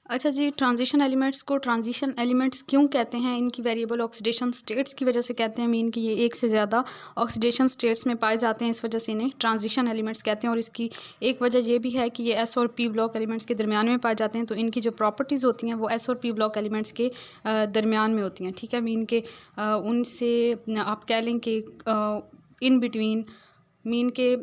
अच्छा जी, transition elements को transition elements क्यों कहते हैं? इनकी वेरिएबल ऑक्सीडेशन स्टेट्स की वजह से कहते हैं। मीन कि ये एक से ज़्यादा ऑक्सीडेशन स्टेट्स में पाए जाते हैं, इस वजह से इन्हें ट्रांजिशन एलिमेंट्स कहते हैं। और इसकी एक वजह ये भी है कि ये एस और पी ब्लॉक एलिमेंट्स के दरमियान में पाए जाते हैं, तो इनकी जो प्रॉपर्टीज़ होती हैं वो एस और पी ब्लॉक एलिमेंट्स के दरमियान में होती हैं। ठीक है, मीन के उनसे आप कह लें कि इन बिटवीन, मीन के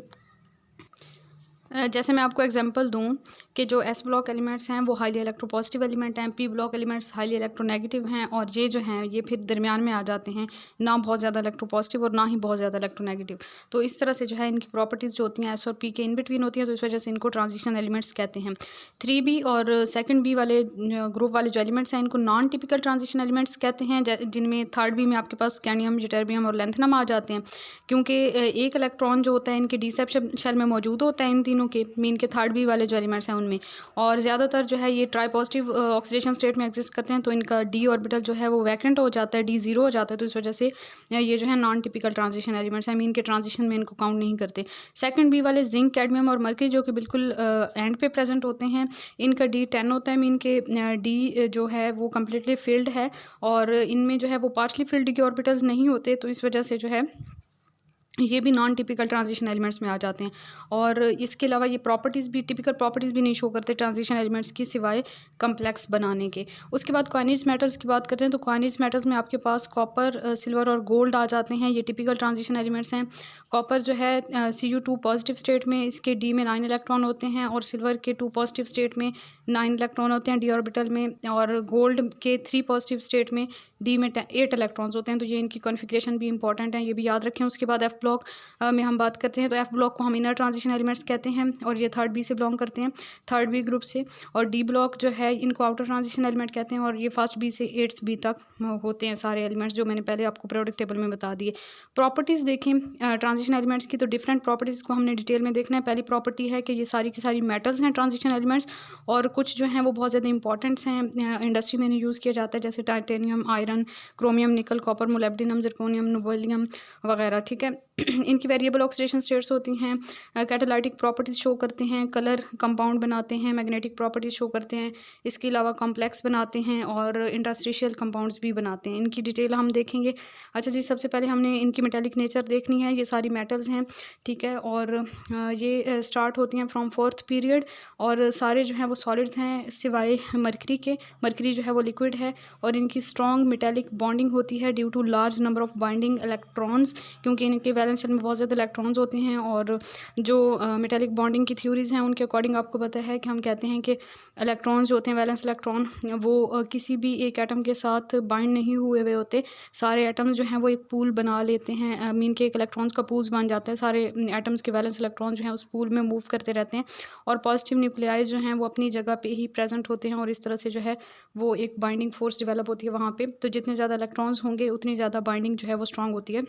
जैसे मैं आपको एग्जांपल दूं कि जो एस ब्लॉक एलिमेंट्स हैं वो हाईली इलेक्ट्रोपॉजिटिव एलिमेंट हैं, P block elements highly electronegative हैं, और ये जो हैं ये फिर दरमियान में आ जाते हैं, ना बहुत ज़्यादा इलेक्ट्रोपॉजिटिव और ना ही बहुत ज़्यादा इलेक्ट्रोनेगेटिव। तो इस तरह से जो है इनकी प्रॉपर्टीज़ जो होती हैं एस और पी के इन बिटवीन होती हैं, तो इस वजह से इनको ट्रांजिशन एलिमेंट्स कहते हैं। 3B और 2nd B वाले ग्रुप वाले जो एलिमेंट्स हैं इनको नॉन टिपिकल ट्रांजिशन एलिमेंट्स कहते हैं, जिनमें 3rd B में आपके पास स्कैंडियम, ड्यूटेरियम और लैंथेनम आ जाते हैं, क्योंकि एक इलेक्ट्रॉन जो होता है इनके डी शेल में मौजूद होता है इन तीनों के, मीन के 3rd B वाले जो एलिमेंट्स हैं उनमें। और ज़्यादातर जो है ये ट्राई पॉजिटिव ऑक्सीडेशन स्टेट में एग्जिस्ट करते हैं, तो इनका डी ऑर्बिटल जो है वो वैकेंट हो जाता है, D0 हो जाता है, तो इस वजह से ये जो है नॉन टिपिकल ट्रांजिशन एलिमेंट्स हैं, मीन के ट्रांजिशन में इनको काउंट नहीं करते। 2nd B वाले जिंक, कैडमियम और मर्करी जो कि बिल्कुल एंड पे प्रेजेंट होते हैं, इनका D10 होता है, मीन के डी जो है वो कम्प्लीटली फिल्ड है, और इनमें जो है वो पार्शली फिल्ड के ऑर्बिटल्स नहीं होते, तो इस वजह से जो है ये भी नॉन टिपिकल ट्रांजिशन एलिमेंट्स में आ जाते हैं। और इसके अलावा ये प्रॉपर्टीज़ भी, टिपिकल प्रॉपर्टीज़ भी नहीं शो करते ट्रांजिशन एलिमेंट्स की, सिवाय कम्प्लेक्स बनाने के। उसके बाद कॉइनेज मेटल्स की बात करते हैं, तो कॉइनेज मेटल्स में आपके पास कॉपर, सिल्वर और गोल्ड आ जाते हैं, ये टिपिकल ट्रांजिशन एलिमेंट्स हैं। कॉपर जो है Cu2 पॉजिटिव स्टेट में, इसके डी में 9 इलेक्ट्रॉन होते हैं, और सिल्वर के 2 पॉजिटिव स्टेट में 9 इलेक्ट्रॉन होते हैं डी ऑर्बिटल में, और गोल्ड के 3 पॉजिटिव स्टेट में डी में 8 इलेक्ट्रॉन्स होते हैं, तो ये इनकी कॉन्फिगरेशन भी इंपॉर्टेंट है, ये भी याद रखें। उसके बाद एफ ब्लॉक में हम बात करते हैं, तो एफ ब्लॉक को हम इनर ट्रांजिशन एलिमेंट्स कहते हैं, और ये 3rd B से बिलोंग करते हैं, 3rd B ग्रुप से। और डी ब्लॉक जो है इनको आउटर ट्रांजिशन एलिमेंट कहते हैं, और ये 1st B से 8th B तक होते हैं सारे एलिमेंट्स, जो मैंने पहले आपको पीरियोडिक टेबल में बता दिए। प्रॉपर्टीज़ देखें ट्रांजिशन एलिमेंट्स की, तो डिफरेंट प्रॉपर्टीज़ को हमने डिटेल में देखना है। पहली प्रॉपर्टी है कि ये सारी की सारी मेटल्स हैं ट्रांजिशन एलिमेंट्स, और कुछ जो हैं वो बहुत ज़्यादा इंपॉर्टेंट्स हैं, इंडस्ट्री में यूज़ किया जाता है, जैसे टाइटेनियम, आयरन, क्रोमियम, निकल, कॉपर, मोलिब्डेनम, जिरकोनियम, नोबेलियम वगैरह। ठीक है, इनकी वेरिएबल ऑक्सीडेशन स्टेट्स होती हैं, कैटालाइटिक प्रॉपर्टीज़ शो करते हैं, कलर कंपाउंड बनाते हैं, मैग्नेटिक प्रॉपर्टीज़ शो करते हैं, इसके अलावा कॉम्प्लेक्स बनाते हैं, और इंटरस्टिशियल कंपाउंड्स भी बनाते हैं। इनकी डिटेल हम देखेंगे। अच्छा जी, सबसे पहले हमने इनकी मेटालिक नेचर देखनी है। ये सारी मेटल्स हैं, ठीक है, और ये स्टार्ट होती हैं फ्रॉम 4th पीरियड, और सारे जो हैं वो सॉलिड्स हैं सिवाय मरकरी के। मरकरी जो है वो लिक्विड है, और इनकी स्ट्रॉन्ग मेटालिक बॉन्डिंग होती है due to large number of binding electrons, क्योंकि इनके वैलेंस शेल में बहुत ज़्यादा इलेक्ट्रॉन्स होते हैं। और जो मेटालिक बॉन्डिंग की थ्योरीज़ हैं उनके अकॉर्डिंग आपको पता है कि हम कहते हैं कि इलेक्ट्रॉन्स जो होते हैं, वैलेंस इलेक्ट्रॉन, वो किसी भी एक एटम के साथ बाइंड नहीं हुए हुए होते। सारे एटम्स जो हैं वो एक पूल बना लेते हैं, मीन के एक इलेक्ट्रॉन्स का पूल्स बन जाता है, सारे एटम्स के वैलेंस इलेक्ट्रॉन जो हैं उस पूल में मूव करते रहते हैं, और पॉजिटिव न्यूक्लियाई जो हैं वो अपनी जगह पे ही प्रेजेंट होते हैं, और इस तरह से जो है वो एक बाइंडिंग फोर्स डेवलप होती है वहाँ पे। तो जितने ज़्यादा इलेक्ट्रॉन्स होंगे उतनी ज़्यादा बाइंडिंग जो है वो स्ट्रांग होती है।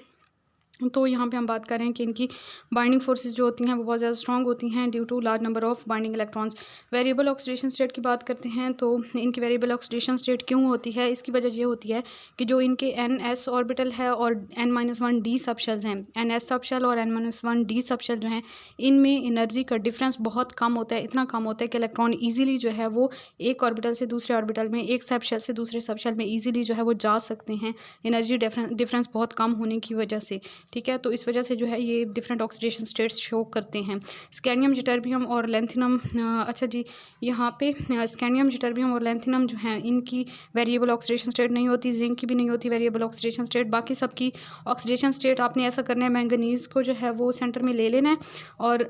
तो यहाँ पे हम बात कर रहे हैं कि इनकी बाइंडिंग फोर्सेस जो होती हैं वो बहुत ज़्यादा स्ट्रॉन्ग होती हैं due to large number of binding electrons. Variable oxidation state की बात करते हैं, तो इनकी वेरिएबल ऑक्सीडेशन स्टेट क्यों होती है? इसकी वजह ये होती है कि जो इनके NS ऑर्बिटल है और N-1D सबशेल्स हैं, NS सबशेल और N-1D सबशेल जो हैं, इनमें एनर्जी का डिफरेंस बहुत कम होता है। इतना कम होता है कि इलेक्ट्रॉन ईजिली जो है वो एक ऑर्बिटल से दूसरे ऑर्बिटल में, एक सबशेल से दूसरे सबशेल में ईजिली जो है वो जा सकते हैं, एनर्जी डिफरेंस बहुत कम होने की वजह से। ठीक है, तो इस वजह से जो है ये डिफरेंट ऑक्सीडेशन स्टेट्स शो करते हैं। स्कैंडियम, ड्यूटेरियम और लैंथेनम, अच्छा जी, यहाँ पे स्कैंडियम, ड्यूटेरियम और लैंथेनम जो हैं इनकी वेरिएबल ऑक्सीडेशन स्टेट नहीं होती, जिंक की भी नहीं होती वेरिएबल ऑक्सीडेशन स्टेट। बाकी सबकी ऑक्सीडेशन स्टेट आपने ऐसा करना है, मैंगनीज़ को जो है वो सेंटर में ले लेना है, और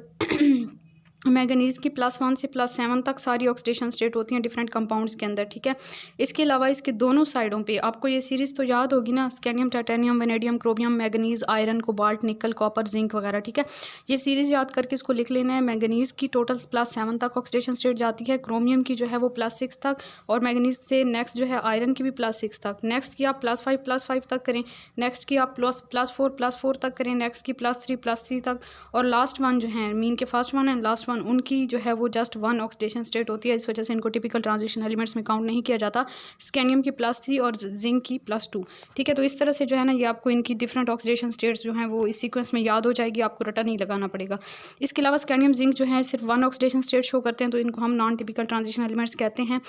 मैंगनीज़ की +1 से +7 तक सारी ऑक्सीडेशन स्टेट होती हैं डिफरेंट कंपाउंड्स के अंदर। ठीक है, इसके अलावा इसके दोनों साइडों पे आपको ये सीरीज़ तो याद होगी ना, scandium, titanium, vanadium, chromium, manganese, iron, cobalt, निकल, कॉपर, जिंक वगैरह। ठीक है, ये सीरीज़ याद करके इसको लिख लेना है। मैंगनीज़ की टोटल +7 तक ऑक्सीडेशन स्टेट जाती है, क्रोमियम की जो है वो +6 तक, और मैंगनीज़ से नेक्स्ट जो है आयरन की भी +6 तक। नेक्स्ट की आप +5 तक करें, नेक्स्ट की आप +4 तक करें, नेक्स्ट की +3 तक, और लास्ट वन जो है, मीन के first one and last one silicon, उनकी जो है वो जस्ट 1 ऑक्सीडेशन स्टेट होती है, इस वजह से इनको टिपिकल ट्रांजिशन एलिमेंट्स में काउंट नहीं किया जाता। स्कैनियम की +3 और जिंक की +2, ठीक है। तो इस तरह से जो है ना ये आपको इनकी डिफरेंट ऑक्सीडेशन स्टेट्स जो हैं वो इस सीक्वेंस में याद हो जाएगी, आपको रटा नहीं लगाना पड़ेगा। इसके अलावा स्कैनियम जिंक जो है सिर्फ 1 ऑक्सीडेशन स्टेट शो करते हैं, तो इनको हम नॉन टिपिकल ट्रांजिशन एलिमेंट्स कहते हैं।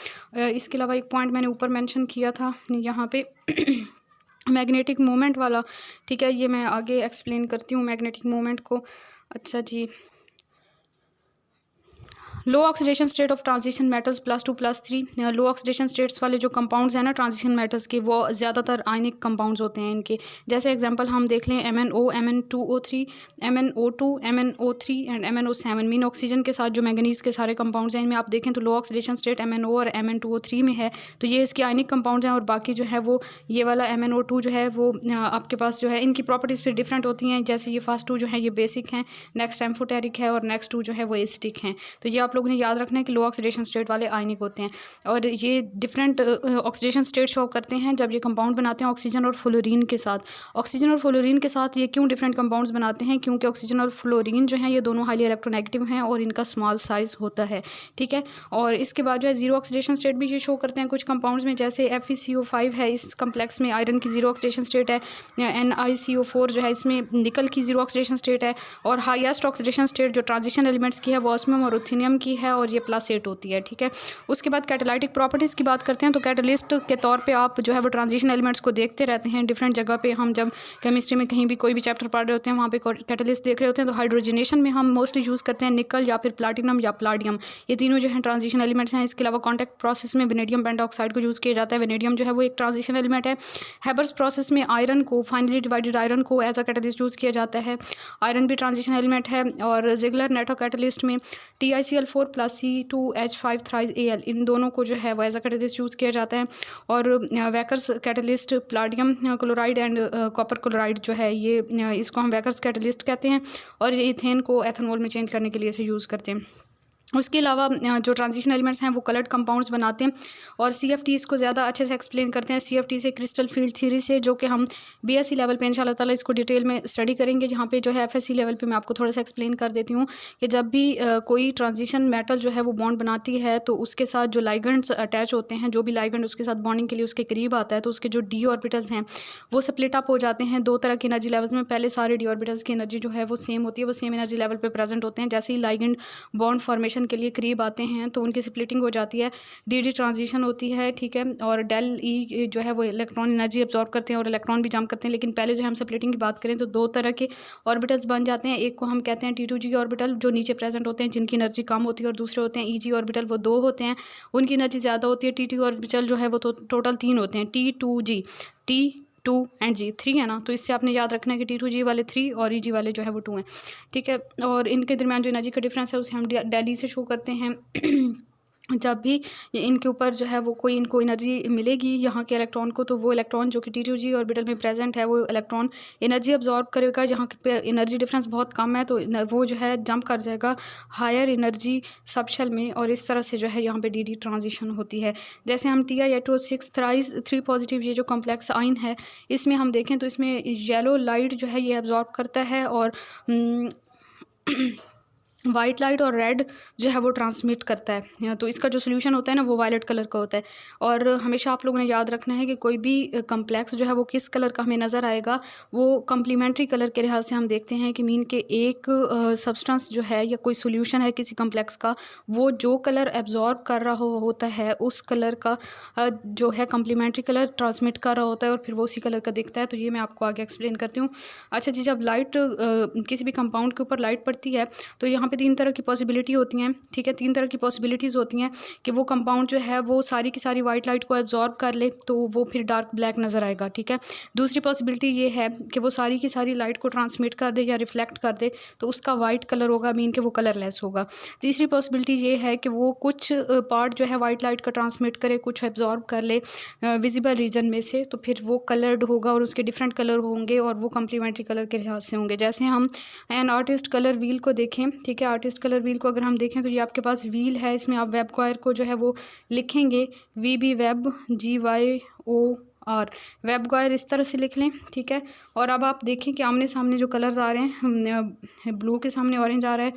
इसके अलावा एक पॉइंट मैंने ऊपर मेंशन किया था यहाँ पे मैग्नेटिक मोमेंट वाला, ठीक है, ये मैं आगे एक्सप्लेन करती हूँ मैग्नेटिक मोमेंट को। अच्छा जी, low oxidation state of transition metals +2 +3। Low oxidation states वाले जो कंपाउंड्स हैं ना ट्रांजिशन मेटल्स के, वो ज़्यादातर आयनिक कंपाउंड्स होते हैं इनके। जैसे एग्जांपल हम देख लें MnO, Mn2O3, MnO2, MnO3 and MnO7। Mean oxygen के साथ जो मैंगनीज़ के सारे कंपाउंड्स हैं इनमें आप देखें तो लो ऑक्सीडेशन स्टेट MnO और Mn2O3 में है, तो ये इसके आयनिक कंपाउंड्स हैं। और बाकी जो है वो ये वाला MnO2 जो है वो आपके पास जो है इनकी प्रॉपर्टीज़ फिर डिफरेंट होती हैं। जैसे ये फर्स्ट 2 जो है ये बेसिक हैं, नेक्स्ट एम्फोटेरिक है और नेक्स्ट 2 जो है वो एसिटिक हैं। तो ये आप लोगों ने याद रखना है कि लो ऑक्सीडेशन स्टेट वाले आयनिक होते हैं और ये डिफरेंट ऑक्सीडेशन स्टेट शो करते हैं जब ये कंपाउंड बनाते हैं ऑक्सीजन और फ्लोरीन के साथ। ऑक्सीजन और फ्लोरीन के साथ ये क्यों डिफरेंट कंपाउंड्स बनाते हैं, क्योंकि ऑक्सीजन और फ्लोरीन जो है ये दोनों हाईली इलेक्ट्रोनेगेटिव हैं और इनका स्मॉल साइज़ होता है, ठीक है। और इसके बाद जो है जीरो ऑक्सीडेशन स्टेट भी ये शो करते हैं कुछ कंपाउंड्स में, जैसे FeCO5 है, इस कम्प्लेक्स में आयरन की जीरो ऑक्सीडेशन स्टेट है। NiCO4 जो है इसमें निकल की जीरो ऑक्सीडेशन स्टेट है। और हाईएस्ट ऑक्सीडेशन स्टेट जो ट्रांजिशन एलिमेंट्स की है वो ऑस्मियम और रुथेनियम की है और ये +8 होती है, ठीक है। उसके बाद कैटालाइटिक प्रॉपर्टीज़ की बात करते हैं, तो कैटलिस्ट के तौर पे आप जो है वो ट्रांजिशन एलिमेंट्स को देखते रहते हैं डिफरेंट जगह पे। हम जब केमिस्ट्री में कहीं भी कोई भी चैप्टर पढ़ रहे होते हैं वहाँ पे कैटलिस्ट देख रहे होते हैं, तो हाइड्रोजनेशन में हम मोस्टली यूज़ करते हैं निकल या फिर प्लाटिनम या प्लाडियम, ये तीनों जो है ट्रांजिशन एलिमेंट्स हैं। इसके अलावा कॉन्टैक्ट प्रोसेस में वेनेडियम पेंटॉक्साइड को यूज़ किया जाता है। वेनेडियम जो है वो एक ट्रांजिशन एलिमेंट है। हैबर्स प्रोसेस में आयरन को, फाइनली डिवाइडेड आयरन को एज अ कैटलिस्ट यूज़ किया जाता है। आयरन भी ट्रांजिशन एलिमेंट है। और जिगलर नेटो कैटलिस्ट में TiCl4 + C2H5 थ्राइज Al, इन दोनों को जो है वो एज अ कैटलिस्ट यूज़ किया जाता है। और Wacker's catalyst palladium chloride and copper chloride जो है ये इसको हम वैकर्स कैटलिस्ट कहते हैं और ये इथेन को एथेनॉल में चेंज करने के लिए इसे यूज़ करते हैं। उसके अलावा जो ट्रांजिशन एलिमेंट्स हैं वो कलर्ड कंपाउंड्स बनाते हैं और CFT इसको ज़्यादा अच्छे से एक्सप्लेन करते हैं। CFT से क्रिस्टल फील्ड थ्योरी से, जो कि हम BSc लेवल पे इंशाल्लाह ताला इसको डिटेल में स्टडी करेंगे। जहाँ पे जो है FSc लेवल पे मैं आपको थोड़ा सा एक्सप्लेन कर देती हूँ कि जब भी कोई ट्रांजिशन मेटल जो है वो बॉन्ड बनाती है तो उसके साथ जो लाइगेंड्स अटैच होते हैं, जो भी लाइगेंड उसके साथ बॉन्डिंग के लिए उसके करीब आता है, तो उसके जो D ऑर्बिटल्स हैं वो स्प्लिट अप हो जाते हैं 2 तरह की एनर्जी लेवल्स में। पहले सारे D ऑर्बिटल्स की एनर्जी जो है वो सेम होती है, वो सेम एनर्जी लेवल पर प्रेजेंट होते हैं। जैसे ही लाइगेंड बॉन्ड फॉर्मेशन के लिए करीब आते हैं तो उनकी स्प्लिटिंग हो जाती है, DD ट्रांजिशन होती है, ठीक है। और डेल E जो है वो इलेक्ट्रॉन एनर्जी एब्जॉर्ब करते हैं और इलेक्ट्रॉन भी जंप करते हैं। लेकिन पहले जो हम स्प्लिटिंग की बात करें तो 2 तरह के ऑर्बिटल्स बन जाते हैं। एक को हम कहते हैं T2G ऑर्बिटल, जो नीचे प्रेजेंट होते हैं, जिनकी एनर्जी कम होती है, और दूसरे होते हैं EG ऑर्बिटल, वो 2 होते हैं, उनकी एनर्जी ज़्यादा होती है। TT ऑर्बिटल जो है वो तो टोटल 3 होते हैं, T2G, T2 एंड G, 3 है ना। तो इससे आपने याद रखना है कि T2G वाले 3 और EG वाले जो है वो 2 हैं, ठीक है। और इनके दरमियान जो एनर्जी का डिफरेंस है उसे हम डेली से शो करते हैं। जब भी इनके ऊपर जो है वो कोई इनको एनर्जी मिलेगी यहाँ के इलेक्ट्रॉन को, तो वो इलेक्ट्रॉन जो कि T2G ऑर्बिटल में प्रेजेंट है वो इलेक्ट्रॉन एनर्जी अब्जॉर्ब करेगा। जहाँ पे एनर्जी डिफरेंस बहुत कम है तो वो जो है जंप कर जाएगा हायर एनर्जी सबशेल में, और इस तरह से जो है यहाँ पे DD ट्रांजिशन होती है। जैसे हम Ti2O6 थ्राइज 3 पॉजिटिव ये जो कॉम्प्लेक्स आइन है इसमें हम देखें तो इसमें येलो लाइट जो है ये अब्जॉर्ब करता है और वाइट लाइट और रेड जो है वो ट्रांसमिट करता है। तो इसका जो सोल्यूशन होता है ना वो वायलेट कलर का होता है। और हमेशा आप लोगों ने याद रखना है कि कोई भी कम्प्लेक्स जो है वो किस कलर का हमें नज़र आएगा, वो कम्प्लीमेंट्री कलर के लिहाज से हम देखते हैं कि मीन के एक सब्सटेंस जो है या कोई सोल्यूशन है किसी कम्प्लेक्स का, वो जो कलर एब्जॉर्ब कर रहा होता है उस कलर का जो है कम्प्लीमेंट्री कलर ट्रांसमिट कर रहा होता है और फिर वो उसी कलर का दिखता है। तो ये मैं आपको आगे एक्सप्लेन करती हूँ। अच्छा जी, जब लाइट किसी भी कंपाउंड के ऊपर लाइट पड़ती है तो यहाँ पे 3 तरह की पॉसिबिलिटी होती हैं, ठीक है। 3 तरह की पॉसिबिलिटीज़ होती हैं कि वो कंपाउंड जो है वो सारी की सारी वाइट लाइट को एब्जॉर्ब कर ले तो वो फिर डार्क ब्लैक नज़र आएगा, ठीक है। दूसरी पॉसिबिलिटी ये है कि वो सारी की सारी लाइट को ट्रांसमिट कर दे या रिफ्लेक्ट कर दे तो उसका वाइट कलर होगा, मीन कि वो कलरलेस होगा। तीसरी पॉसिबिलिटी ये है कि वो कुछ पार्ट जो है वाइट लाइट का ट्रांसमिट करे, कुछ एब्जॉर्ब कर ले विजिबल रीजन में से, तो फिर वो कलर्ड होगा और उसके डिफरेंट कलर होंगे और वो कम्प्लीमेंट्री कलर के लिहाज से होंगे। जैसे हम एन आर्टिस्ट कलर व्हील को देखें, ठीक है। आर्टिस्ट कलर व्हील को अगर हम देखें तो ये आपके पास व्हील है, इसमें आप वेब क्वायर को जो है वो लिखेंगे VB वेब GYOIR और वेबगॉयर इस तरह से लिख लें, ठीक है। और अब आप देखें कि आमने सामने जो कलर्स आ रहे हैं, ब्लू के सामने ऑरेंज आ रहा है,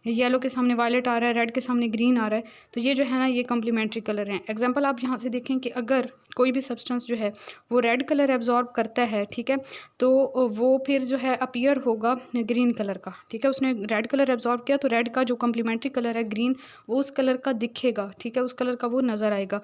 येलो के सामने वायलेट आ रहा है, रेड के सामने ग्रीन आ रहा है। तो ये जो है ना, ये कम्प्लीमेंट्री कलर हैं। एग्जांपल आप यहाँ से देखें कि अगर कोई भी सब्सटेंस जो है वो रेड कलर एब्जॉर्ब करता है, ठीक है, तो वो फिर जो है अपीयर होगा ग्रीन कलर का, ठीक है। उसने रेड कलर एब्जॉर्ब किया तो रेड का जो कम्प्लीमेंट्री कलर है ग्रीन, वो उस कलर का दिखेगा, ठीक है, उस कलर का वो नज़र आएगा।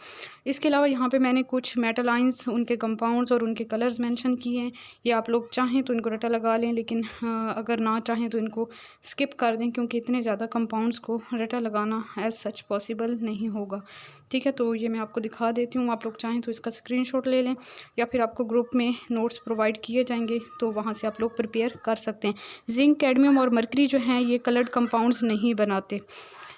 इसके अलावा यहाँ पे मैंने कुछ मेटल आयंस, उनके कंपाउंड्स और उनके कलर्स मेंशन किए हैं। ये आप लोग चाहें तो इनको रटा लगा लें, लेकिन अगर ना चाहें तो इनको स्किप कर दें, क्योंकि इतने ज़्यादा कंपाउंड्स को रटा लगाना एज सच पॉसिबल नहीं होगा, ठीक है। तो ये मैं आपको दिखा देती हूँ, आप लोग चाहें तो इसका स्क्रीनशॉट ले लें, या फिर आपको ग्रुप में नोट्स प्रोवाइड किए जाएंगे तो वहाँ से आप लोग प्रिपेयर कर सकते हैं। जिंक, कैडमियम और मरकरी जो हैं ये कलर्ड कंपाउंड्स नहीं बनाते,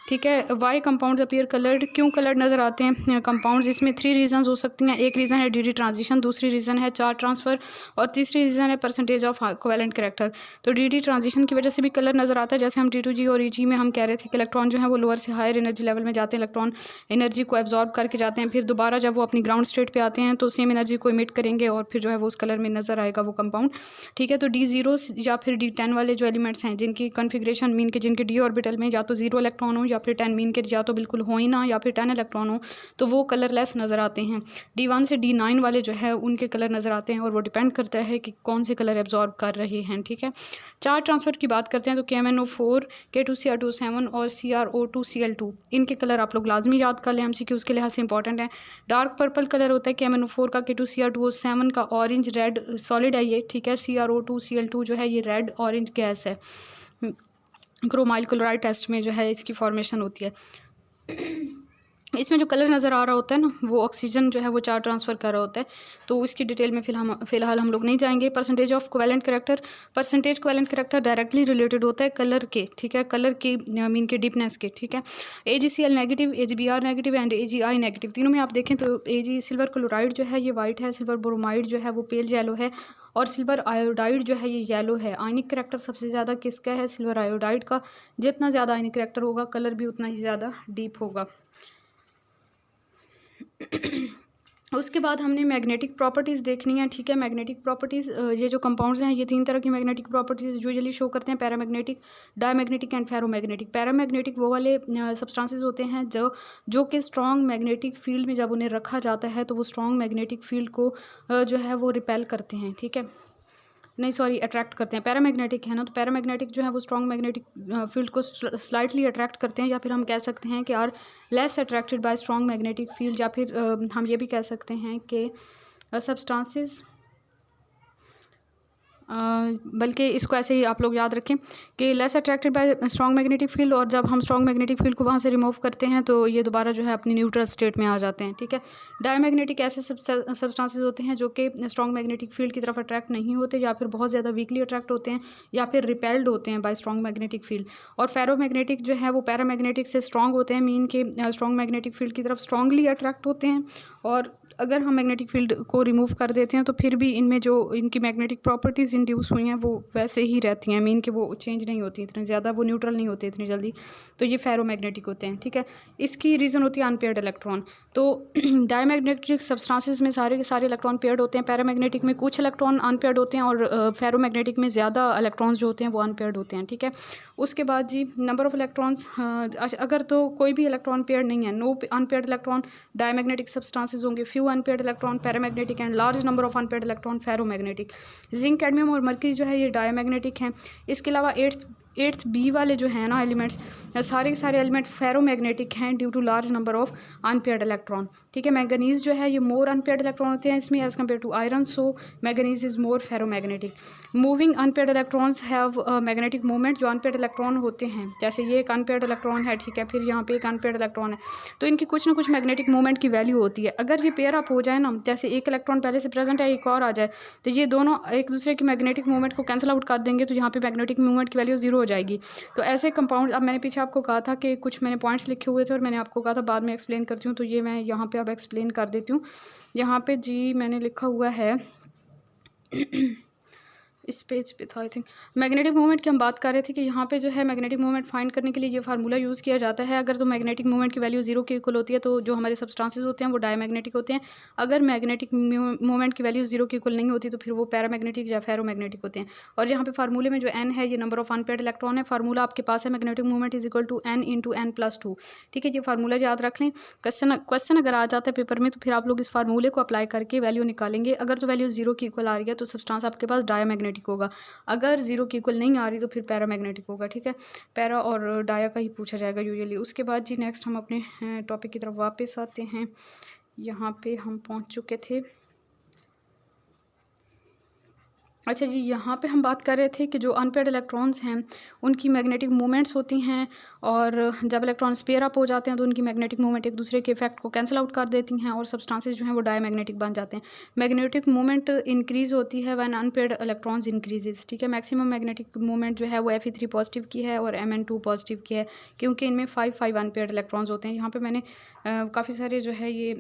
ठीक है। वाई कंपाउंड्स अपीयर कलर्ड, क्यों कलर्ड नज़र आते हैं कंपाउंड्स? इसमें 3 रीजंस हो सकती हैं। एक रीज़न है डी ट्रांजिशन, दूसरी रीज़न है चार्ज ट्रांसफ़र, और तीसरी रीज़न है परसेंटेज ऑफ कोवेलेंट कैरेक्टर। तो डी ट्रांजिशन की वजह से भी कलर नज़र आता है। जैसे हम D2G और EG में हम कह रहे थे कि इलेक्ट्रॉन जो है वो लोअर से हायर एनर्जी लेवल में जाते हैं, इलेक्ट्रॉन एनर्जी को एब्जॉर्ब करके जाते हैं, फिर दोबारा जब वो अपनी ग्राउंड स्टेट पे आते हैं तो सेम एनर्जी को इमिट करेंगे और फिर जो है वो उस कलर में नज़र आएगा वो कंपाउंड, ठीक है। तो D0 या फिर D10 वाले जो एलिमेंट्स हैं, जिनकी कन्फिग्रेशन मीन के जिनके डी ऑर्बिटल में या तो 0 इलेक्ट्रॉन हो, या फिर 10 मीन के या तो बिल्कुल हो ही ना, या फिर 10 इलेक्ट्रॉन हो, तो वो कलरलेस नज़र आते हैं। D1 से D9 वाले जो है उनके कलर नज़र आते हैं, और वो डिपेंड करता है कि कौन से कलर एब्जॉर्ब कर रहे हैं, ठीक है। चार्ज ट्रांसफ़र की बात करते हैं तो KMnO4, K2Cr27 और CrO2Cl2, इनके कलर आप लोग लाजमी याद कर लें, MCQs के लिहाज से इंपॉर्टेंट है। डार्क पर्पल कलर होता है KMnO4 का, K2Cr2O7 का ऑरेंज रेड सॉलिड है ये, ठीक है। CrO2Cl2 जो है ये रेड ऑरेंज गैस है। क्रोमाइल क्लोराइड टेस्ट में जो है इसकी फॉर्मेशन होती है। इसमें जो कलर नज़र आ रहा होता है ना, वो ऑक्सीजन जो है वो चार्ज ट्रांसफ़र कर रहा होता है, तो इसकी डिटेल में फ़िलहाल हम लोग नहीं जाएंगे। Percentage of covalent character, percentage covalent character directly related होता है कलर के, ठीक है, कलर की मीन के डीपनेस के, ठीक है। AgCl negative, AgBr negative and AgI negative, तीनों में आप देखें तो Ag सिल्वर क्लोराइड जो है ये वाइट है, सिल्वर ब्रोमाइड जो है वो पेल येलो है, और सिल्वर आयोडाइड जो है ये येलो है। आयनिक करैक्टर सबसे ज़्यादा किसका है? सिल्वर आयोडाइड का। जितना ज़्यादा आयनिक करैक्टर होगा कलर भी उतना ही ज़्यादा डीप होगा। उसके बाद हमने मैग्नेटिक प्रॉपर्टीज़ देखनी है, ठीक है। मैग्नेटिक प्रॉपर्टीज़, ये जो कंपाउंड्स हैं ये 3 तरह की मैग्नेटिक प्रॉपर्टीज़ यूजुअली शो करते हैं, paramagnetic, diamagnetic and ferromagnetic. Paramagnetic वो वाले सब्सटेंसेस होते हैं जो कि स्ट्रॉन्ग मैग्नेटिक फील्ड में जब उन्हें रखा जाता है तो वो स्ट्रॉन्ग मैग्नेटिक फील्ड को जो है वो रिपेल करते हैं, ठीक है, नहीं सॉरी अट्रैक्ट करते हैं। पैरामैग्नेटिक है ना, तो पैरामैग्नेटिक जो है वो स्ट्रॉन्ग मैग्नेटिक फील्ड को स्लाइटली अट्रैक्ट करते हैं, या फिर हम कह सकते हैं कि are less attracted by strong magnetic field, या फिर हम ये भी कह सकते हैं कि सब्सटेंसेस, बल्कि इसको ऐसे ही आप लोग याद रखें कि less attracted by strong magnetic field, और जब हम स्ट्रॉन्ग मैग्नेटिक फील्ड को वहाँ से रिमूव करते हैं तो ये दोबारा जो है अपनी न्यूट्रल स्टेट में आ जाते हैं, ठीक है। डायमैग्नेटिक ऐसे सब्सटेंसेस होते हैं जो कि स्ट्रॉन्ग मैग्नेटिक फील्ड की तरफ अट्रैक्ट नहीं होते, या फिर बहुत ज़्यादा वीकली अट्रैक्ट होते हैं, या फिर रिपेल्ड होते हैं बाय स्ट्रॉन्ग मैग्नेटिक फील्ड। और फेरोमैग्नेटिक जो है वो पैरामैग्नेटिक से स्ट्रॉन्ग होते हैं, मीन के स्ट्रॉन्ग मैग्नेटिक फील्ड की तरफ स्ट्रॉन्गली अट्रैक्ट होते हैं, और अगर हम मैग्नेटिक फील्ड को रिमूव कर देते हैं तो फिर भी इनमें जो इनकी मैग्नेटिक प्रॉपर्टीज़ इंड्यूस हुई हैं वो वैसे ही रहती हैं, मीन कि वो चेंज नहीं होती इतनी ज़्यादा, वो न्यूट्रल नहीं होते इतनी जल्दी, तो ये फेरोमैग्नेटिक होते हैं, ठीक है। इसकी रीज़न होती है अनपेयर्ड इलेक्ट्रॉन। तो डायमैग्नेटिक सब्सटेंसेस में सारे के सारे इलेक्ट्रॉन पेयर्ड होते हैं, पैरामैग्नेटिक में कुछ इलेक्ट्रॉन अनपेयर्ड होते हैं, और फेरोमैग्नेटिक में ज़्यादा इलेक्ट्रॉन्स जो होते हैं वो अनपेयर्ड होते हैं, ठीक है। उसके बाद जी नंबर ऑफ़ इलेक्ट्रॉन्स, अगर तो कोई भी इलेक्ट्रॉन पेयर्ड नहीं है, no unpaired electron diamagnetic substances होंगे, few unpaired electron paramagnetic and large number of unpaired electron ferromagnetic. Zinc, cadmium और मरकरी जो है ये डायमैग्नेटिक हैं। इसके अलावा 8th B वाले जो हैं ना एलिमेंट्स, सारे के सारे एलिमेंट फेरोमैग्नेटिक हैं due to large number of unpaired electron, ठीक है। मैंगनीज जो है ये मोर अनपेयर्ड इलेक्ट्रॉन होते हैं इसमें as compare to iron, so manganese is more ferromagnetic. Moving unpaired electrons have magnetic movement, जो अनपेयर्ड इलेक्ट्रॉन होते हैं, जैसे ये एक अनपेयर्ड इलेक्ट्रॉन है, ठीक है, फिर यहाँ पे एक अनपेयर्ड इलेक्ट्रॉन है, तो इनकी कुछ ना कुछ मैग्नेटिक मूवमेंट की वैल्यू होती है। अगर ये पेयर अप हो जाए ना, जैसे एक इलेक्ट्रॉन पहले से प्रेजेंट है एक और आ जाए, तो ये दोनों एक दूसरे की मैग्नेटिक मूवमेंट को कैंसिल आउट कर देंगे, तो यहाँ पे मैग्नेटिक मूवमेंट की वैल्यू 0 हो जाएगी। तो ऐसे कंपाउंड, अब मैंने पीछे आपको कहा था कि कुछ मैंने पॉइंट्स लिखे हुए थे और मैंने आपको कहा था बाद में एक्सप्लेन करती हूँ, तो ये मैं यहाँ पे अब एक्सप्लेन कर देती हूँ। यहाँ पे जी मैंने लिखा हुआ है इस पेज पे था आई थिंक। मैग्नेटिक मोमेंट की हम बात कर रहे थे कि यहाँ पे जो है मैग्नेटिक मोमेंट फाइंड करने के लिए ये फार्मूला यूज़ किया जाता है। अगर तो मैग्नेटिक मोमेंट की वैल्यू 0 के इक्वल होती है तो जो हमारे सब्सटेंसेस होते हैं वो डायमैग्नेटिक होते हैं। अगर मैग्नेटिक मोमेंट की वैल्यू 0 के इक्वल नहीं होती तो फिर वो पैरामैग्नेटिक या फेरोमैग्नेटिक होते हैं। और यहाँ पे फार्मूले में जो n है ये नंबर ऑफ अनपेयर्ड इलेक्ट्रॉन है। फार्मूला आपके पास है magnetic moment is equal to n into n+2। ठीक है, ये फार्मूला याद रख लें। क्वेश्चन अगर आ जाता है पेपर में तो फिर आप लोग इस फार्मूले को अप्लाई करके वैल्यू निकालेंगे। अगर तो वैल्यू 0 की इक्वल आ रही है तो सब्सटेंस आपके पास डायमैग्नेटिक होगा। अगर 0 की इक्वल नहीं आ रही तो फिर पैरामैग्नेटिक होगा। ठीक है, पैरा और डाया का ही पूछा जाएगा यूजुअली। उसके बाद जी नेक्स्ट हम अपने टॉपिक की तरफ वापस आते हैं। यहाँ पे हम पहुँच चुके थे। अच्छा जी, यहाँ पे हम बात कर रहे थे कि जो अनपेयर्ड इलेक्ट्रॉन्स हैं उनकी मैग्नेटिक मूवमेंट्स होती हैं और जब इलेक्ट्रॉन पेयर अप हो जाते हैं तो उनकी मैग्नेटिक मूवमेंट एक दूसरे के इफेक्ट को कैंसिल आउट कर देती हैं और सब्सटेंसेस जो हैं वो डायमैग्नेटिक बन जाते हैं। मैग्नेटिक मूवमेंट इंक्रीज़ होती है व्हेन अनपेयर्ड इलेक्ट्रॉन्स इंक्रीजेस। ठीक है, मैक्सिमम मैग्नेटिक मूवमेंट जो है वो Fe3 पॉजिटिव की है और Mn2 पॉजिटिव की है, क्योंकि इनमें 5 अनपेयर्ड इलेक्ट्रॉन्स होते हैं। यहाँ पर मैंने काफ़ी सारे जो है ये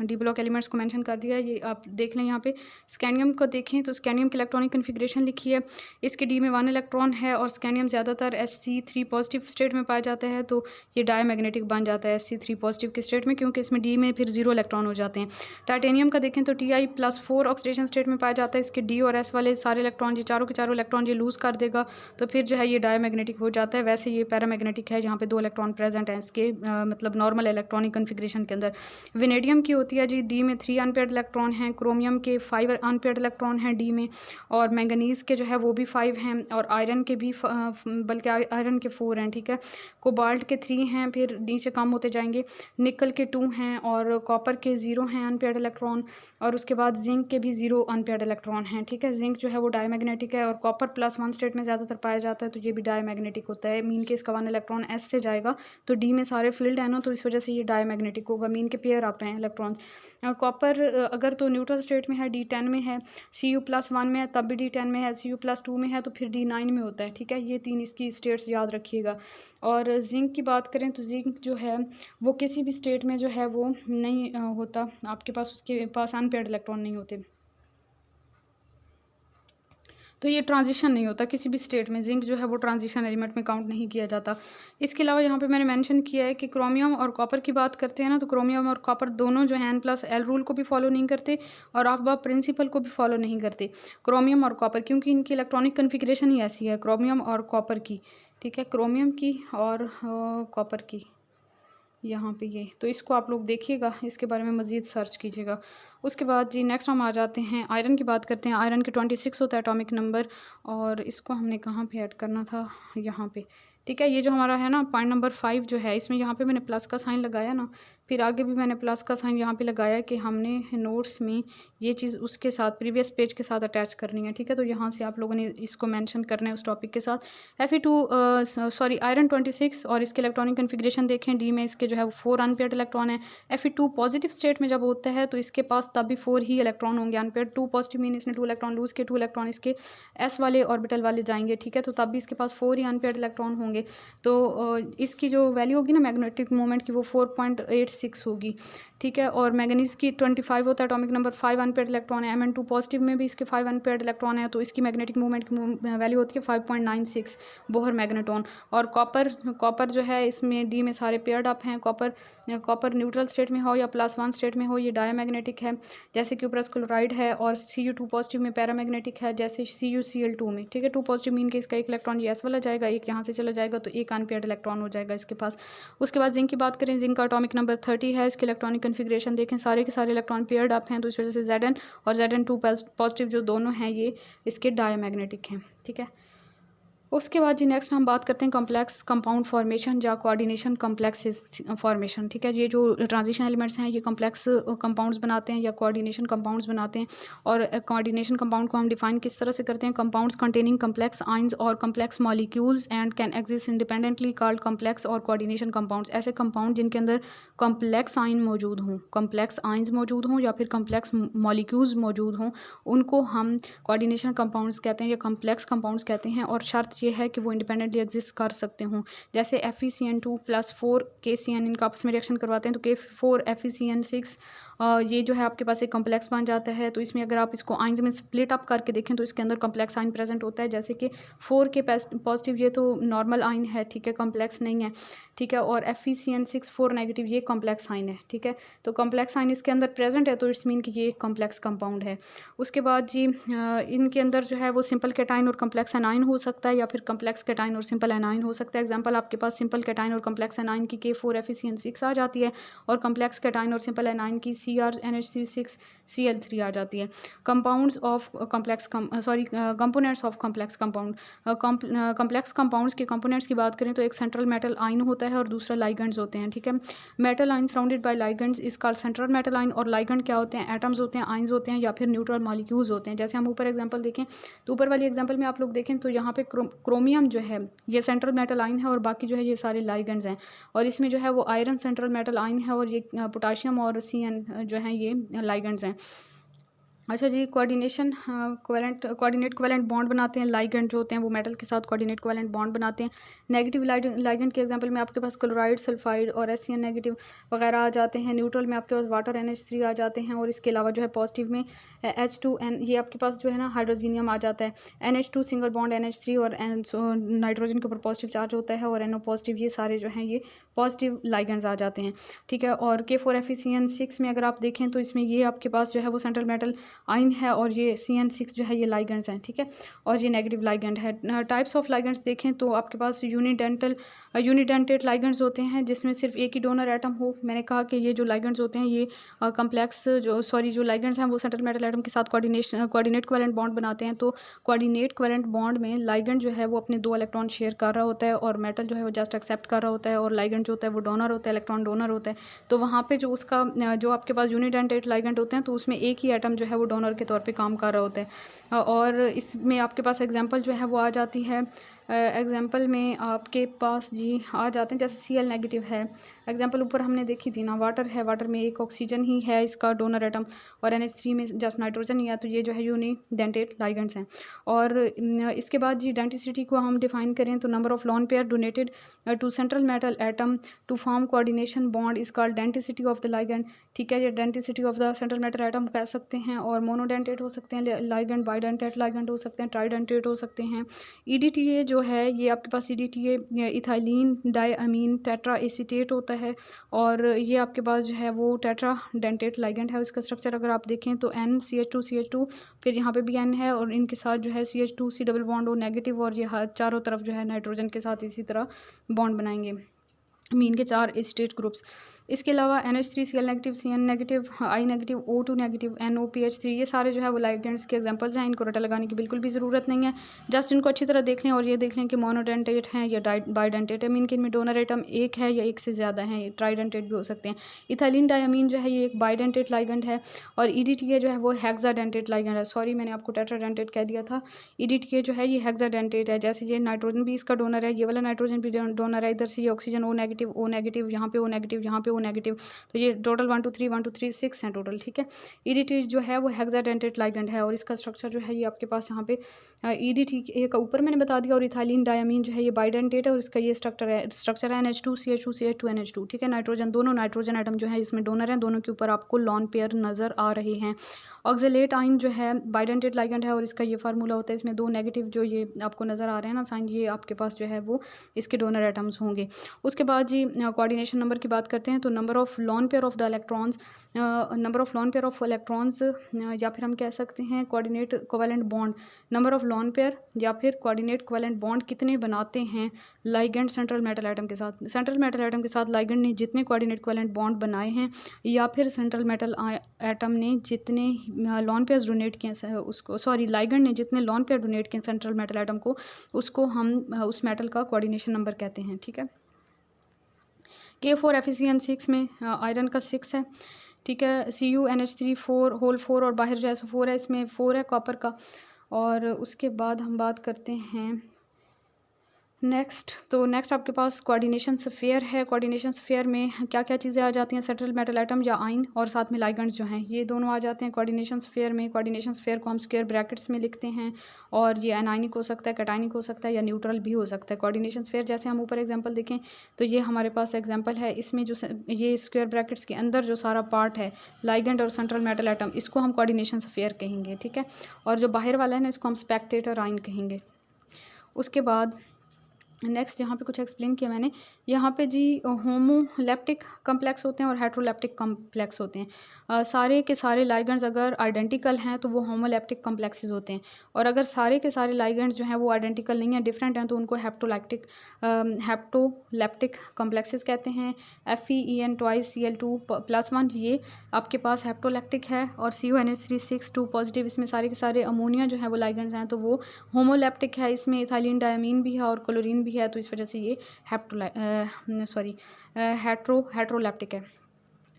डी ब्लॉक एलिमेंट्स को मैंशन कर दिया। ये आप देख लें। यहाँ पे स्कैंडियम को देखें तो स्कैंडियम की इलेक्ट्रॉनिक कन्फिग्रेशन लिखी है। इसके डी में 1 इलेक्ट्रॉन है और स्कैंडियम ज़्यादातर Sc3 पॉजिटिव स्टेट में पाया जाता है, तो ये डायमैग्नेटिक बन जाता है Sc3 पॉजिटिव के स्टेट में, क्योंकि इसमें डी में फिर 0 इलेक्ट्रॉन हो जाते हैं। टाइटेनियम का देखें तो Ti+4 ऑक्सीडेशन स्टेट में पाया जाता है। इसके डी और एस वाले सारे इलेक्ट्रॉन, ये चारों के चारों इलेक्ट्रॉन ये लूज़ कर देगा तो फिर जो है ये डायमैग्नेटिक हो जाता है। वैसे ये पैरामैग्नेटिक है, यहाँ पे 2 इलेक्ट्रॉन प्रेजेंट हैं इसके मतलब नॉर्मल इलेक्ट्रॉनिक कन्फिग्रेशन के अंदर। वेनेडियम की होती है जी, डी में 3 अनपेयर्ड इलेक्ट्रॉन हैं। क्रोमियम के 5 अनपेयर्ड इलेक्ट्रॉन हैं डी में, और मैंगनीज़ के जो है वो भी 5 हैं, और आयरन के भी बल्कि आयरन के 4 हैं। ठीक है, कोबाल्ट के 3 हैं, फिर नीचे कम होते जाएंगे। निकल के 2 हैं और कॉपर के 0 हैं अनपेयर्ड इलेक्ट्रॉन, और उसके बाद जिंक के भी 0 अनपेयर्ड इलेक्ट्रॉन हैं। ठीक है, जिंक जो है वो डायमैग्नेटिक है और कॉपर +1 स्टेट में ज़्यादातर पाया जाता है, तो ये भी डायमैग्नेटिक होता है। मीन के इसका 1 इलेक्ट्रॉन एस से जाएगा तो डी में सारे फील्ड है ना, तो इस वजह से ये डायमैग्नेटिक होगा। मीन के पेयर आप रहे हैं इलेक्ट्रॉन्स। कॉपर अगर तो न्यूट्रल स्टेट में है, D10 में है, Cu+1 में है तब भी D10 में है, Cu+2 में है तो फिर D9 में होता है। ठीक है, ये 3 इसकी स्टेट्स याद रखिएगा। और जिंक की बात करें तो जिंक जो है वो किसी भी स्टेट में जो है वो नहीं होता आपके पास, उसके पास अनपेयर्ड इलेक्ट्रॉन नहीं होते, तो ये ट्रांजिशन नहीं होता किसी भी स्टेट में। जिंक जो है वो ट्रांजिशन एलिमेंट में काउंट नहीं किया जाता। इसके अलावा यहाँ पे मैंने मेंशन किया है कि क्रोमियम और कॉपर की बात करते हैं ना, तो क्रोमियम और कॉपर दोनों जो है N+L रूल को भी फॉलो नहीं करते और ऑफ-बाफ प्रिंसिपल को भी फॉलो नहीं करते, क्रोमियम और कॉपर, क्योंकि इनकी इलेक्ट्रॉनिक कन्फिग्रेशन ही ऐसी है क्रोमियम और कॉपर की। ठीक है, क्रोमियम की और कॉपर की यहाँ पे ये, तो इसको आप लोग देखिएगा, इसके बारे में मज़ीद सर्च कीजिएगा। उसके बाद जी नेक्स्ट हम आ जाते हैं आयरन की बात करते हैं। आयरन के 26 होता है एटॉमिक नंबर, और इसको हमने कहाँ पे ऐड करना था, यहाँ पे। ठीक है, ये जो हमारा है ना पॉइंट नंबर 5 जो है, इसमें यहाँ पे मैंने प्लस का साइन लगाया ना, फिर आगे भी मैंने प्लस का साइन यहाँ पे लगाया कि हमने नोट्स में ये चीज़ उसके साथ प्रीवियस पेज के साथ अटैच करनी है। ठीक है, तो यहाँ से आप लोगों ने इसको मेंशन करना है उस टॉपिक के साथ। आयरन 26 और इसके इलेक्ट्रॉनिक कन्फिग्रेशन देखें। डी में इसके जो है वो 4 अनपेयर्ड इलेक्ट्रॉन है। Fe2 पॉजिटिव स्टेट में जब होता है तो इसके पास तब भी 4 ही इलेक्ट्रॉन होंगे अनपेयर्ड। 2 पॉजिटिव मीन इसने 2 इलेक्ट्रॉन लूज़ के 2 इलेक्ट्रॉन इसके एस वाले ऑर्बिटल वाले जाएंगे। ठीक है, तो तब भी इसके पास 4 ही अनपेयर्ड इलेक्ट्रॉन होंगे। तो इसकी जो वैल्यू होगी ना मैग्नेटिक मोमेंट की, वो 4.86 होगी। ठीक है, और मैंगनीज़ की 25 होता है एटॉमिक नंबर, 5 अनपेयर्ड इलेक्ट्रॉन है। Mn2 पॉजिटिव में भी इसके 5 अनपेयर्ड इलेक्ट्रॉन है, तो इसकी मैग्नेटिक मूवमेंट की वैल्यू होती है 5.96 बोहर मैग्नेटॉन। और कॉपर जो है इसमें डी में सारे पेयर्ड अप हैं। कॉपर न्यूट्रल स्टेट में हो या +1 स्टेट में हो ये डायमैग्नेटिक है, जैसे क्यूप्रस क्लोराइड है। और Cu2 पॉजिटिव में पैरामैग्नेटिक है, जैसे CuCl2 में। ठीक है, 2 पॉजिटिव मीन के इसका 1 इलेक्ट्रॉन ये एस वाला जाएगा, एक यहाँ से चला जाएगा, तो एक अनपेयर्ड इलेक्ट्रॉन हो जाएगा इसके पास। उसके बाद जिंक की बात करें, जिंक का एटॉमिक नंबर 30 है। इसके इलेक्ट्रॉनिक कन्फिग्रेशन देखें, सारे के सारे इलेक्ट्रॉन पेयर्ड अप हैं, तो इस वजह से Zn और Zn2 पॉजिटिव जो दोनों हैं ये इसके डायमैग्नेटिक हैं। ठीक है, उसके बाद जी नेक्स्ट हम बात करते हैं कॉम्प्लेक्स कंपाउंड फॉर्मेशन या कोऑर्डिनेशन कॉम्प्लेक्सेस फॉर्मेशन। ठीक है, ये जो ट्रांजिशन एलिमेंट्स हैं ये कॉम्प्लेक्स कंपाउंड्स बनाते हैं या कोऑर्डिनेशन कंपाउंड्स बनाते हैं। और कोऑर्डिनेशन कंपाउंड को हम डिफाइन किस तरह से करते हैं, कंपाउंड्स कंटेनिंग कॉम्प्लेक्स आइंस और complex molecules and can exist independently called complex और कोऑर्डिनेशन कंपाउंड्स। ऐसे कंपाउंड जिनके अंदर कॉम्प्लेक्स आइन मौजूद हों, कॉम्प्लेक्स आइंस मौजूद हों या फिर कॉम्प्लेक्स मॉलिक्यूल्स मौजूद हों, उनको हम कोऑर्डिनेशन कंपाउंड्स कहते हैं या कॉम्प्लेक्स कंपाउंड्स कहते हैं। और शर्त ये है कि वो इंडिपेंडेंटली एग्जिस्ट कर सकते हों। जैसे FeCN2 + 4 KCN इनका आपस में रिएक्शन करवाते हैं तो K4 FeCN6 ये जो है आपके पास एक कॉम्प्लेक्स बन जाता है। तो इसमें अगर आप इसको आइंस में स्प्लिट अप करके देखें तो इसके अंदर कॉम्प्लेक्स आइन प्रेजेंट होता है। जैसे कि 4 के पॉजिटिव ये तो नॉर्मल आइन है, ठीक है, कॉम्प्लेक्स नहीं है, ठीक है, और FeCN6 4 नेगेटिव ये कॉम्प्लेक्स आइन है, ठीक है। तो कॉम्प्लेक्स आइन इसके अंदर प्रेजेंट है तो इट्स मीन कि ये एक कॉम्प्लेक्स कंपाउंड है। उसके बाद जी इनके अंदर जो है वो सिंपल कैटाइन और कॉम्प्लेक्स एनाइन हो सकता है या फिर कॉम्प्लेक्स कैटाइन और सिंपल एनाइन हो सकता है। एग्जांपल आपके पास सिंपल कैटाइन और कॉम्प्लेक्स एनाइन की K4 FeCN6 आ जाती है और कॉम्प्लेक्स कैटाइन और सिंपल एनाइन की CrNH36 Cl3 आ जाती है। Compounds of complex components of complex compound. Complex compounds के कंपोनेंट्स की बात करें तो एक सेंट्रल मेटल आइन होता है और दूसरा लाइगेंड्स होते हैं, ठीक है। मेटल आइन surrounded by ligands is called central metal आइन। और लाइगेंड क्या होते हैं? एटम्स होते हैं, आइंस होते हैं या फिर न्यूट्रल मॉलिक्यूल्स होते हैं। जैसे हम ऊपर एग्जांपल देखें तो ऊपर वाली एग्जांपल में आप लोग देखें तो यहाँ पे क्रोमियम जो है ये सेंट्रल मेटल आइन है और बाकी जो है ये सारे लाइगेंड्स हैं। और इसमें जो है वो आयरन सेंट्रल मेटल आइन है और ये पोटाशियम और CN जो है ये लाइगेंड्स हैं। अच्छा जी, कोऑर्डिनेट कोवेलेंट बॉन्ड बनाते हैं। लाइगेंड जो होते हैं वो मेटल के साथ कोऑर्डिनेट कोवेलेंट बॉन्ड बनाते हैं। नेगेटिव लाइगेंड के एग्जांपल में आपके पास क्लोराइड, सल्फाइड और SCN नेगेटिव वगैरह आ जाते हैं। न्यूट्रल में आपके पास वाटर NH3 आ जाते हैं और इसके अलावा जो है पॉजिटिव में H2N ये आपके पास जो है ना हाइड्रोजीनियम आ जाता है। NH2 सिंगल बॉन्ड NH3 और नाइट्रोजन के ऊपर पॉजिटिव चार्ज होता है और NO पॉजिटिव, ये सारे जो हैं ये पॉजिटिव लाइगेंड्स आ जाते हैं, ठीक है। और K4 FeCN6 में अगर आप देखें तो इसमें ये आपके पास जो है वो सेंट्रल मेटल आइन है और ये CN6 जो है ये लाइगेंड्स हैं, ठीक है, और ये नेगेटिव लाइगेंड है। टाइप्स ऑफ लाइगेंड्स देखें तो आपके पास यूनिडेंटेट लाइगेंड्स होते हैं जिसमें सिर्फ एक ही डोनर एटम हो। मैंने कहा कि ये जो लाइगेंड्स होते हैं ये जो लाइगेंड्स हैं वो सेंट्रल मेटल एटम के साथ कोऑर्डिनेट कोवेलेंट बॉन्ड बनाते हैं। तो कोऑर्डिनेट कोवेलेंट बॉन्ड में लाइगेंड जो है वो अपने 2 इलेक्ट्रॉन शेयर कर रहा होता है और मेटल जो है वो जस्ट एक्सेप्ट कर रहा होता है और लाइगेंड जो होता है वो डोनर होता है, इलेक्ट्रॉन डोनर होता है। तो वहाँ पे जो उसका जो आपके पास यूनिडेंटेट लाइगेंड होते हैं तो उसमें एक ही एटम जो है वो डोनर के तौर पे काम कर रहा होता है। और इसमें आपके पास एग्जांपल जो है वो आ जाती है। एग्जांपल में आपके पास जी आ जाते हैं जैसे Cl नेगेटिव है। एग्जांपल ऊपर हमने देखी थी ना, वाटर है, वाटर में एक ऑक्सीजन ही है इसका डोनर एटम और NH3 में जस्ट नाइट्रोजन ही है। तो ये जो है यूनिडेंटेट लाइगेंड्स हैं। और इसके बाद जी डेंटिसिटी को हम डिफाइन करें तो number of lone pair donated to central metal atom to form coordination bond is called denticity of the ligand, ठीक है। ये denticity of the central metal atom कह सकते हैं। और मोनोडेंटेट हो सकते हैं लाइगेंड, बाइडेंटेट लाइगेंड हो सकते हैं, ट्राइडेंटेट हो सकते हैं। EDTA जो है ये आपके पास EDTA इथाइलिन डायअमीन टेट्रा एसीटेट होता है और ये आपके पास जो है वो टेट्रा डेंटेट लाइगेंड है। इसका स्ट्रक्चर अगर आप देखें तो NCH2CH2 फिर यहाँ पे भी N है और इनके साथ जो है CH2C डबल बॉन्ड हो नेगेटिव और ये चारों तरफ जो है नाइट्रोजन के साथ इसी तरह बॉन्ड बनाएंगे, मीन के 4 एसीटेट ग्रुप्स। इसके अलावा NH3 Cl negative, CN negative, I negative, O2 negative, NOPH3 ये सारे जो है वो लाइगेंड्स के एग्जांपल्स हैं। इनको रटा लगाने की बिल्कुल भी ज़रूरत नहीं है, जस्ट इनको अच्छी तरह देख लें और ये देख लें कि मोनोडेंटेट हैं या बाइडेंटेट है। मीन के इनमें डोनर एटम एक है या एक से ज़्यादा हैं, ये ट्राइडेंटेट भी हो सकते हैं। इथाइलिन डायमीन जो है ये एक बाइडेंटेट लाइगेंड है और EDTA जो है वो हेक्साडेंटेट लाइगेंड है। सॉरी मैंने आपको टेट्राडेंटेट कह दिया था। EDTA जो है ये हेक्साडेंटेट है। जैसे ये नाइट्रोजन भी इसका डोनर है, ये वाला नाइट्रोजन भी डोनर है। इधर से ये ऑक्सीजन O नेगेटिव, यहाँ पे O नेगेटिव, यहाँ पे O नेगेटिव, तो ये टोटल 1 2 3 6 हैं टोटल, ठीक है। EDTA जो है वो हेक्साडेंटेट लाइगेंड है और इसका स्ट्रक्चर जो है ये आपके पास यहाँ पे EDTA का ऊपर मैंने बता दिया। और इथाइलिन डायमीन जो है ये बाइडेंटेट है और इसका ये स्ट्रक्चर है NH2CH2CH2NH2, ठीक है। नाइट्रोजन, दोनों नाइट्रोजन एटम जो है इसमें डोनर हैं, दोनों के ऊपर आपको लॉन पेयर नज़र आ रहे हैं। ऑक्जेलेट आइन जो है बाइडेंटेट लाइगेंड है और इसका ये फार्मूला होता है, इसमें 2 नेगेटिव जो ये आपको नज़र आ रहे हैं ना साइन, ये आपके पास जो है वो इसके डोनर एटम्स होंगे। उसके बाद जी कोऑर्डिनेशन नंबर की बात करते हैं तो number of lone pair of the electrons, number of lone pair of electrons या फिर हम कह सकते हैं coordinate covalent bond, number of lone pair या फिर कोऑर्डिनेट कोवेलेंट बॉन्ड कितने बनाते हैं लाइगेंड सेंट्रल मेटल एटम के साथ। सेंट्रल मेटल एटम के साथ लाइगेंड ने जितने कोऑर्डिनेट कोवेलेंट बॉन्ड बनाए हैं या फिर सेंट्रल मेटल एटम ने जितने लॉन पेयर्स डोनेट किए हैं उसको, सॉरी लाइगेंड ने जितने लॉन पेयर डोनेट किए सेंट्रल मेटल एटम को, उसको हम उस मेटल का कोऑर्डिनेशन नंबर कहते हैं, ठीक है। K4 FeCN6 में आयरन का 6 है, ठीक है। CuNH3 4 और बाहर जो है सो 4 है, इसमें 4 है कॉपर का। और उसके बाद हम बात करते हैं नेक्स्ट आपके पास कोऑर्डिनेशन स्फीयर है। कोऑर्डिनेशन स्फीयर में क्या क्या चीज़ें आ जाती हैं, सेटल मेटल एटम या आइन, और साथ में लाइगेंड्स जो हैं ये दोनों आ जाते हैं कोऑर्डिनेशन स्फीयर में। कोऑर्डिनेशन स्फीयर को हम स्क्वायर ब्रैकेट्स में लिखते हैं और ये एनाइनिक हो सकता है, कैटाइनिक हो सकता है या न्यूट्रल भी हो सकता है। कोऑर्डिनेशन स्फीयर जैसे हम ऊपर एग्जांपल देखें तो ये हमारे पास एग्जांपल है, इसमें जो ये स्क्वायर ब्रैकेट्स के अंदर जो सारा पार्ट है लाइगेंड और सेंट्रल मेटल एटम, इसको हम कोऑर्डिनेशन स्फीयर कहेंगे, ठीक है। और जो बाहर वाला है ना, इसको हम स्पेक्टेटर आइन कहेंगे। उसके बाद नेक्स्ट यहाँ पे कुछ एक्सप्लेन किया मैंने, यहाँ पे जी होमोलैप्टिक कम्प्लेक्स होते हैं और हेट्रोलैप्टिक कम्प्लेक्स होते हैं। सारे के सारे लाइगेंड्स अगर आइडेंटिकल हैं तो वो होमोलैप्टिक कम्प्लेक्सेस होते हैं, और अगर सारे के सारे लाइगेंड्स जो हैं वो आइडेंटिकल नहीं हैं, डिफरेंट हैं, तो उनको हेप्टोलैप्टिक कम्प्लेक्सेस कहते हैं। FeEn ट्वाइस Cl2+1 ये आपके पास हेप्टोलैक्टिक है, और CONH3 6 2 पॉजिटिव, इसमें सारे के सारे अमोनिया जो है वो लाइगेंड्स हैं तो वो होमोलैप्टिक है। इसमें इथाइलिन डायमीन भी है और क्लोरीन भी है, तो इस वजह से ये हेट्रोलैप्टिक है।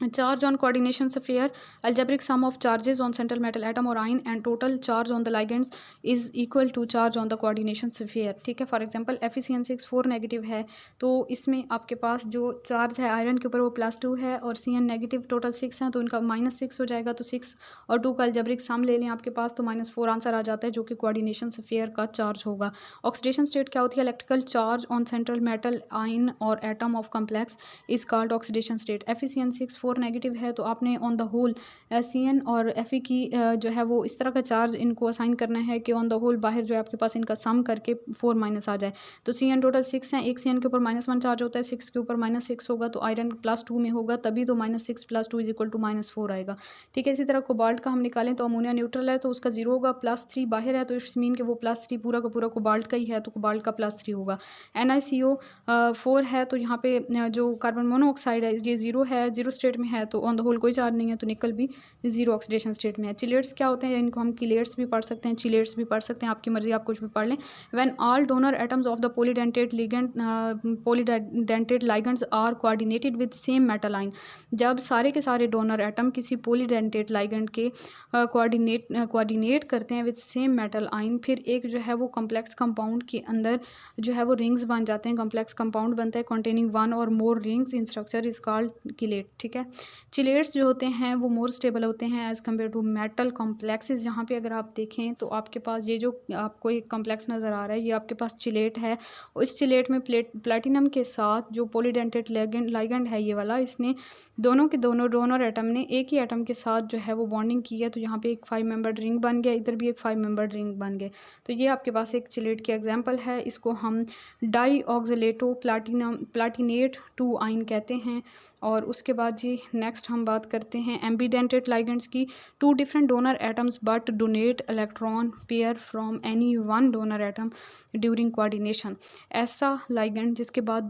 Charge on coordination sphere, algebraic sum of charges on central metal atom और ion and total charge on the ligands is equal to charge on the coordination sphere, ठीक है। फॉर एग्जांपल FeCN6 4 नेगेटिव है, तो इसमें आपके पास जो charge है iron के ऊपर वो +2 है, और CN नेगेटिव टोटल 6 है, तो इनका -6 हो जाएगा। तो 6 और 2 का अलजेब्रिक सम ले लें आपके पास, तो -4 आंसर आ जाता है, जो कि कोऑर्डिनेशन स्फीयर का चार्ज होगा। ऑक्सीडेशन स्टेट क्या होती है, electrical charge on central metal आइन और atom of complex is called oxidation state. FeCN6 4 negative है, तो आपने ऑन द होल CN और Fe की जो है वो इस तरह का चार्ज इनको असाइन करना है कि ऑन द होल बाहर जो है आपके पास इनका सम करके 4 माइनस आ जाए। तो CN टोटल 6 हैं, एक CN के ऊपर -1 चार्ज होता है, 6 के ऊपर -6 होगा, तो आयरन +2 में होगा, तभी तो -6 + 2 = -4 आएगा, ठीक है। इसी तरह कोबाल्ट का हम निकालें तो अमोनिया न्यूट्रल है, तो उसका 0 होगा, +3 बाहर है, तो इट्स मीन कि वो +3 पूरा का पूरा कोबाल्ट का ही है, तो कोबाल्ट का +3 होगा। NiCO 4 है, तो यहाँ पे जो कार्बन मोनोऑक्साइड है ये 0 है, 0 स्टेट में है, तो ऑन द होल कोई चार्ज नहीं है, तो निकल भी 0 ऑक्सीडेशन स्टेट में है। चिलेट्स क्या होते हैं, इनको हम किलेट्स भी पढ़ सकते हैं, चिलेट्स भी पढ़ सकते हैं, आपकी मर्जी, आप कुछ भी पढ़ लें। When all donor atoms of the polydentate ligands are coordinated with same metal ion, जब सारे के सारे डोनर एटम किसी पॉलीडेंटेट लाइगेंड के कोऑर्डिनेट करते हैं विद सेम मेटल आइन, फिर एक जो है वो कम्प्लेक्स कंपाउंड के अंदर जो है वो रिंग्स बन जाते हैं, कम्प्लेक्स कंपाउंड बनता है कंटेनिंग 1 और more rings in structure is called chelate, ठीक है। चिलेट्स जो होते हैं वो मोर स्टेबल होते हैं as compare to metal complexes. यहाँ पे अगर आप देखें तो आपके पास ये जो आपको एक कॉम्प्लेक्स नज़र आ रहा है, ये आपके पास चिलेट है। इस चिलेट में प्लेटिनम के साथ जो पॉलीडेंटेट लाइगेंड है ये वाला, इसने दोनों के दोनों डोनर एटम ने एक ही एटम के साथ जो है वो बॉन्डिंग की है, तो यहाँ पे एक 5 मेंबर्ड रिंग बन गया, इधर भी एक 5 मेंबर्ड रिंग बन गए। तो ये आपके पास एक चिलेट की एग्जाम्पल है, इसको हम डाईऑक्सिलेटो प्लाटिनेट 2 आइन कहते हैं। और उसके बाद जी नेक्स्ट हम बात करते हैं एम्बीडेंटेड लाइगेंड्स की। 2 different donor atoms but donate electron pair from any one donor atom during coordination. ऐसा लाइगेंड जिसके पास